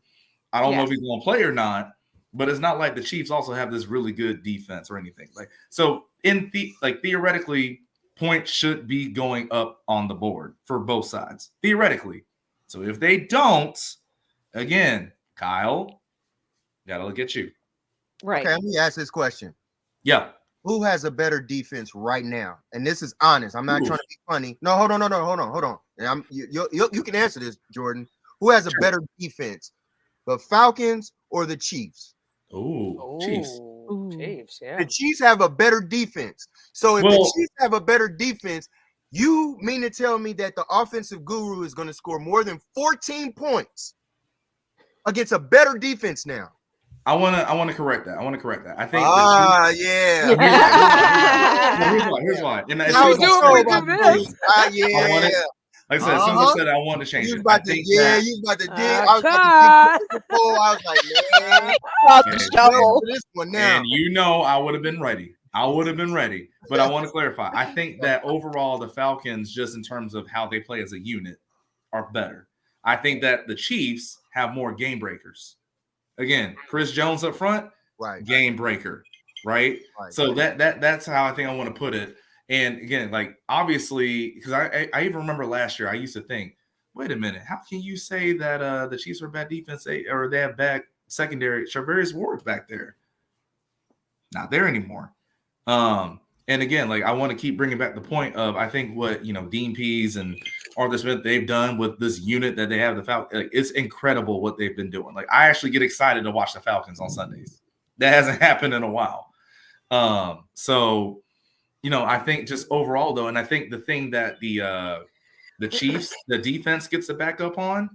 I don't know if he's going to play or not, but it's not like the Chiefs also have this really good defense or anything. Like so, theoretically, points should be going up on the board for both sides. Theoretically. So if they don't, again, Kyle, gotta look at you. Right. Okay, let me ask this question. Yeah. Who has a better defense right now? And this is honest. I'm not trying to be funny. No, hold on. And you can answer this, Jordan. Who has a better defense? The Falcons or the Chiefs? Chiefs. Chiefs, yeah. The Chiefs have a better defense. So if the Chiefs have a better defense, you mean to tell me that the offensive guru is going to score more than 14 points against a better defense now? I want to correct that. I think. Here's why. And like I said, as soon as I said it, I wanted to change it. You was about to dig. I was about to dig. I was like, man, this one now. And you know, I would have been ready. But I want to clarify. I think that overall, the Falcons, just in terms of how they play as a unit, are better. I think that the Chiefs have more game breakers. Again, Chris Jones up front, game breaker, right? So that's how I think I want to put it. And again, like obviously, because I even remember last year, I used to think, wait a minute, how can you say that the Chiefs are bad defense or they have bad secondary? Charvarius Ward's back there, not there anymore. And again, like I want to keep bringing back the point of I think what Dean Pease and Arthur Smith they've done with this unit that they have the Falcons. Like, it's incredible what they've been doing. Like I actually get excited to watch the Falcons on Sundays. That hasn't happened in a while. So I think just overall though, and I think the thing that the Chiefs, the defense gets to back up on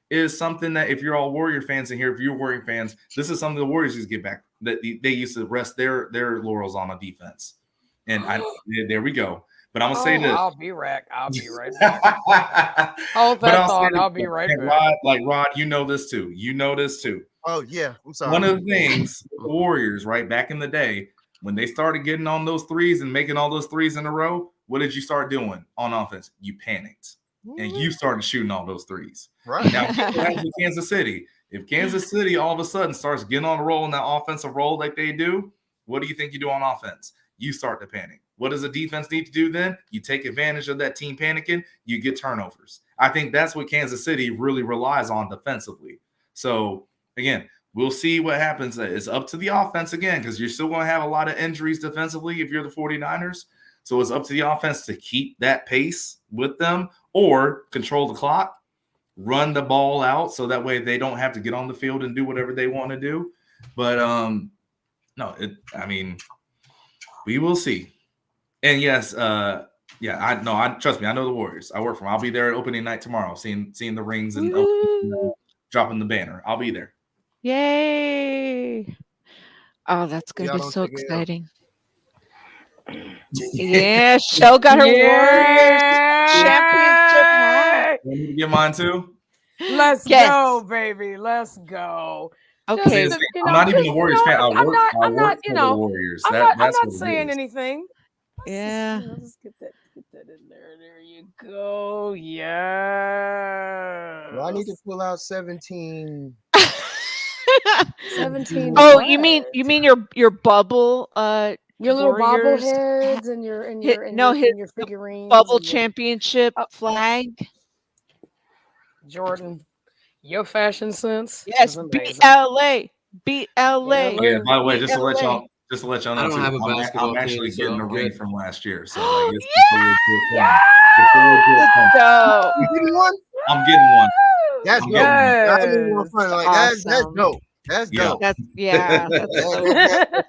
is something that if you're all Warrior fans in here, if you're Warrior fans, this is something the Warriors used to get back that they used to rest their laurels on defense. And there we go. But I'm gonna say this. I'll be right back. Hold that thought. I'll be right back. Rod, you know this too. Oh yeah, I'm sorry. One of the things the Warriors, right back in the day, when they started getting on those threes and making all those threes in a row, what did you start doing on offense? You panicked and you started shooting all those threes. Right now, with Kansas City. If Kansas City all of a sudden starts getting on a roll in that offensive role like they do, what do you think you do on offense? You start to panic. What does the defense need to do then? You take advantage of that team panicking, you get turnovers. I think that's what Kansas City really relies on defensively. So, again, we'll see what happens. It's up to the offense again because you're still going to have a lot of injuries defensively if you're the 49ers. So it's up to the offense to keep that pace with them or control the clock, run the ball out so that way they don't have to get on the field and do whatever they want to do. But, we will see. And yes, Yeah, I know. I trust me. I know the Warriors. I work for them. I'll be there at opening night tomorrow, seeing the rings and dropping the banner. I'll be there. Yay! Oh, that's gonna Y'all be don't so take it out. exciting. Yeah, Shell got her Warriors championship hat. You need to get mine too. Let's Yes. go, baby. Let's go. Okay. Just, you I'm know, not even a just, Warriors fan. I I'm work not, for the Warriors. I'm That's not what it saying is. anything. Yeah. Let's get that in there. There you go. Yeah. Well, I need to pull out 17. 17. Oh, what? you mean your bubble your little Warriors bobbleheads and your figurines. bubble and your- championship flag? Jordan, your fashion sense Yes, is beat amazing. LA. Beat LA. Yeah. By the way, just to let LA. y'all I know, don't too, have a basketball I'm actually team, so getting a I'm ring good. from last year. So like, it's Yeah! So You getting one? I'm getting one. That's I'm dope. getting one. I don't even want to find like that's awesome. dope. That's Yeah. dope. that's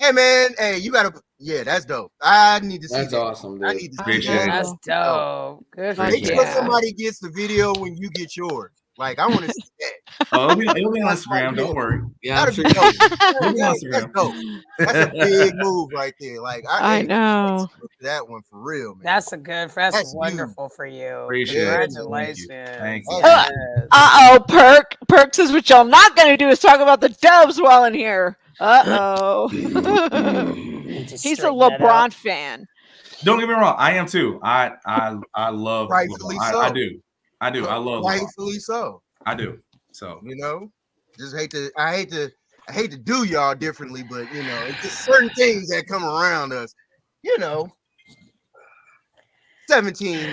Hey man, hey, you gotta. Yeah, that's dope. I need to see That's that. awesome, I dude. need to see Appreciate that. it. That's dope. Good for Fuck Make you. sure yeah. somebody gets the video when you get yours. Like I want to see that. Oh, it'll be on Instagram. Don't worry. Yeah, I'm That'd sure. be dope. It'll be on That's Instagram. dope. That's a big move right there. Like I know. that one for real, man. That's That's huge. wonderful for you. Appreciate it. Congratulations. Thank you. Yes. Perk says what y'all not gonna do is talk about the Dubs while in here. He's a LeBron fan. Don't get me wrong. I am too. I love. Rightfully LeBron. so. I do. I love. LeBron. Rightfully so. I do. So You know, just I hate to do y'all differently, but you know, it's just certain things that come around us. You know, 17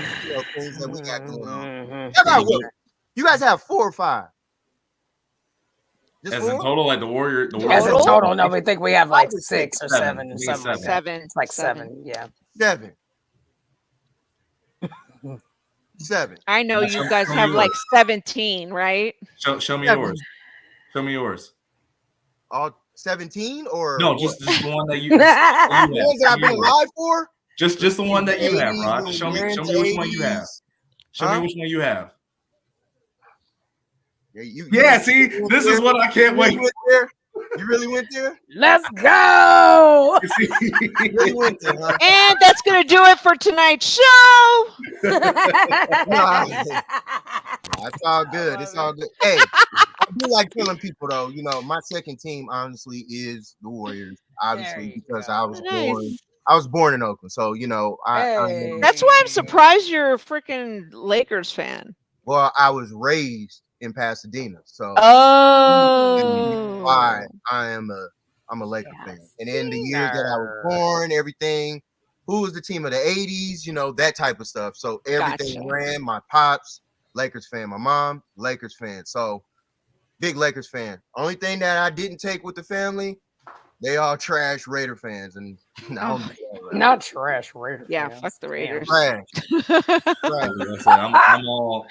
things that we got going on. How about what? You guys have 4 or 5? Just as in 4? total, like the Warrior. As in total, no, we think we have like 6 or 7 or We something like that. 7. It's like 7, yeah. 7. 7. I know you guys show have me like yours. 17, right? Show me 7. yours. Show me yours. All 17 or No, what? just the one that you. The ones that I've been live for. Just the one that you have, 80s, Rod. when Show me we're which into one you have. 80s. Show me which one you have. Yeah, See, this is what I can't wait. You really went there? Let's go. You really went there, huh? And that's gonna do it for tonight's show. Nah, it's all good. It's all good. Hey, I do like telling people though, you know, my second team honestly is the Warriors, obviously, because I was born in Oakland. So, you know, That's why I'm surprised you're a freaking Lakers fan. Well, I was raised in Pasadena. So why I'm a Laker fan. And in the years that I was born, everything, who was the team of the 80s, you know, that type of stuff. So everything ran. My pops, Lakers fan. My mom, Lakers fan. So big Lakers fan. Only thing that I didn't take with the family, they all trash Raider fans. And not trash Raiders. Yeah, fuck the Raiders. Trash.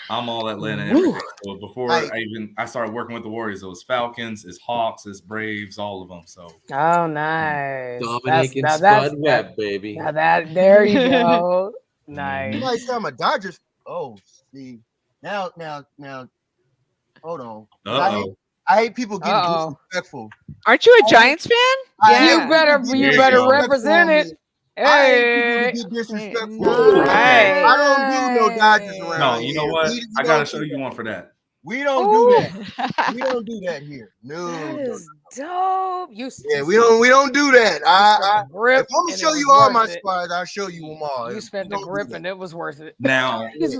I'm all Atlanta. Everything. So before I started working with the Warriors, it was Falcons, it's Hawks, it's Braves, all of them. So nice. Dominic and Spud Webb, baby. Now there you go. Nice. You might say I'm a Dodgers. Oh, see. Now, hold on. I hate people getting disrespectful. Aren't you a Giants fan? Yeah. You better represent it. Hey. I hate people to get disrespectful. Right. I don't do no Dodgers around. No, you know here. what? I gotta show you one for that. We don't do that. We don't do that here. No. That is dope. We don't do that. If I'm gonna show you all my squads, I'll show you them all. You spent the grip and it was worth it. Now it's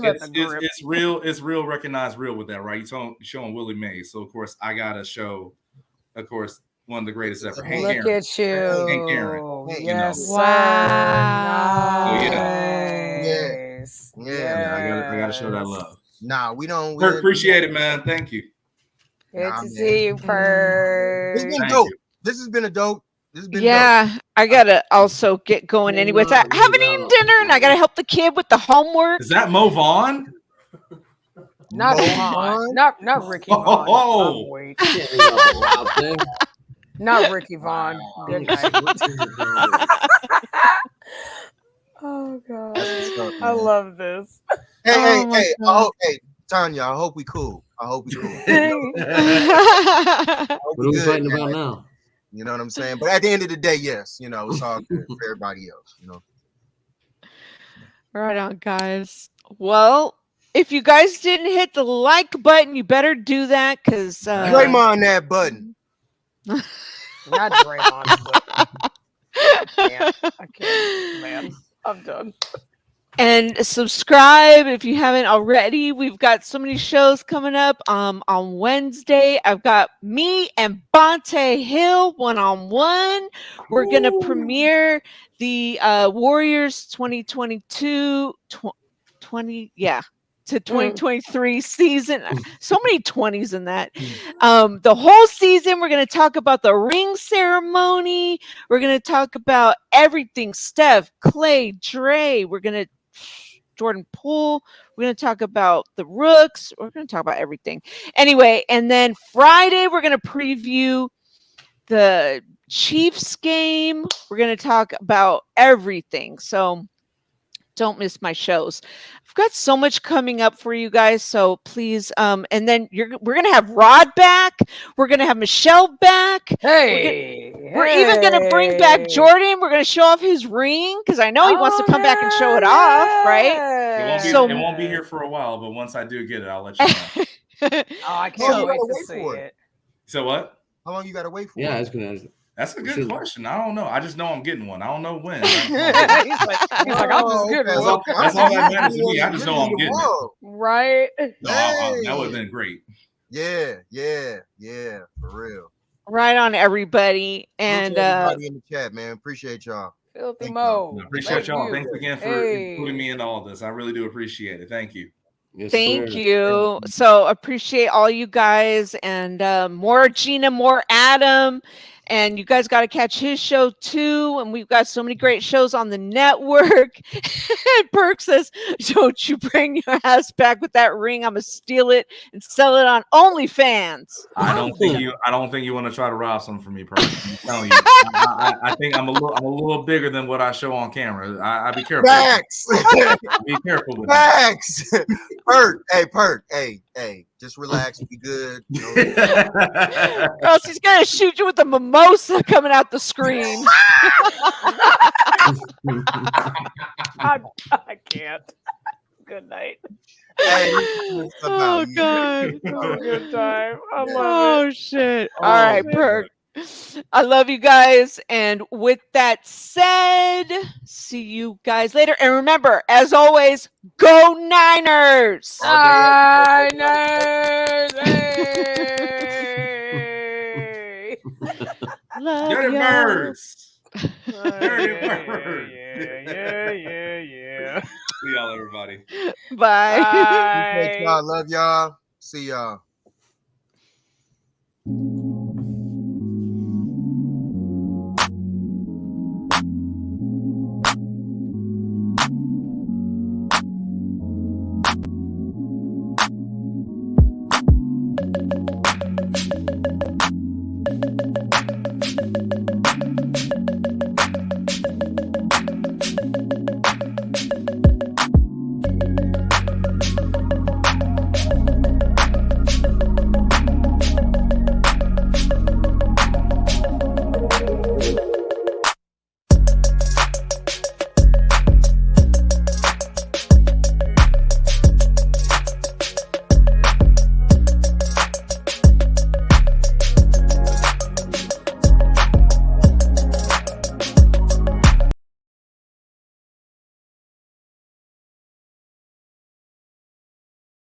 real recognized real with that, right? You're showing Willie Mays. So of course I gotta show, of course, one of the greatest ever. Hank Look Aaron. at you. Hank Aaron. Yes. Wow. Nice. Yeah. I gotta show that love. Nah, we don't. We appreciate it, man. Thank you. Good to see you, Perk. It's been dope. This has been a dope. This has been dope. I gotta also get going anyways. I haven't eaten dinner and I gotta help the kid with the homework. Is that Mo Vaughn? Not Vaughn. Not Ricky Vaughn. Oh, wait. Not Ricky Vaughn. Good night. Oh God, That's what's up, I man. love this. Hey, my hey, God. hey, Tanya, I hope we cool. I hope we cool. What are we fighting man. about now? You know what I'm saying? But at the end of the day, yes, you know, it's all good for everybody else, you know. Right on, guys. Well, if you guys didn't hit the like button, you better do that because Draymond that button. Not Draymond, but I can't, man. I'm done. and subscribe if you haven't already. We've got so many shows coming up. On Wednesday, I've got me and Bonte Hill one-on-one. We're gonna premiere the Warriors 2022 20 to 2023 season. So many 20s in that. The whole season, we're going to talk about the ring ceremony. We're going to talk about everything. Steph, Clay, Dre. We're going to Jordan Poole. We're going to talk about the Rooks. We're going to talk about everything. Anyway, and then Friday, we're going to preview the Chiefs game. We're going to talk about everything. So don't miss my shows. I've got so much coming up for you guys, so please. And then we're gonna have Rod back. We're gonna have Michelle back. We're even gonna bring back Jordan. We're gonna show off his ring because I know he wants to come back and show it off, right? It won't be here for a while, but once I do get it, I'll let you know. Oh, I can't wait to see it. So what? How long you gotta wait for? Yeah, I was gonna. That's a good question. I don't know. I just know I'm getting one. I don't know when. he's like, I'm just getting one. That's all that matters to me. I just know I'm getting it. Right? No, that would have been great. Yeah, for real. Right on, everybody. And everybody in the chat, man. Appreciate y'all. Filthy Mo. Appreciate y'all. Thanks again for putting me into all this. I really do appreciate it. Thank you. Yes, thank sir. you. So appreciate all you guys and more Gina, more Adam. And you guys got to catch his show too. And we've got so many great shows on the network. Perk says, don't you bring your ass back with that ring. I'm going to steal it and sell it on OnlyFans. I don't think you want to try to rob something from me, personally. I'm telling you. I think I'm a little bigger than what I show on camera. I be careful. Facts. Be careful with Facts. Perk. Hey. Just relax. Be good. You know? Or else he's going to shoot you with a mimosa coming out the screen. I can't. Good night. Hey, oh, God. Good time. I love it. Oh, shit. All right, Perk. I love you guys. And with that said, see you guys later. And remember, as always, go Niners! Niners! Hey! Love Dirty ya. Birds. Dirty Birds. Yeah. See y'all, everybody. Bye. Bye. y'all. Love y'all. See y'all.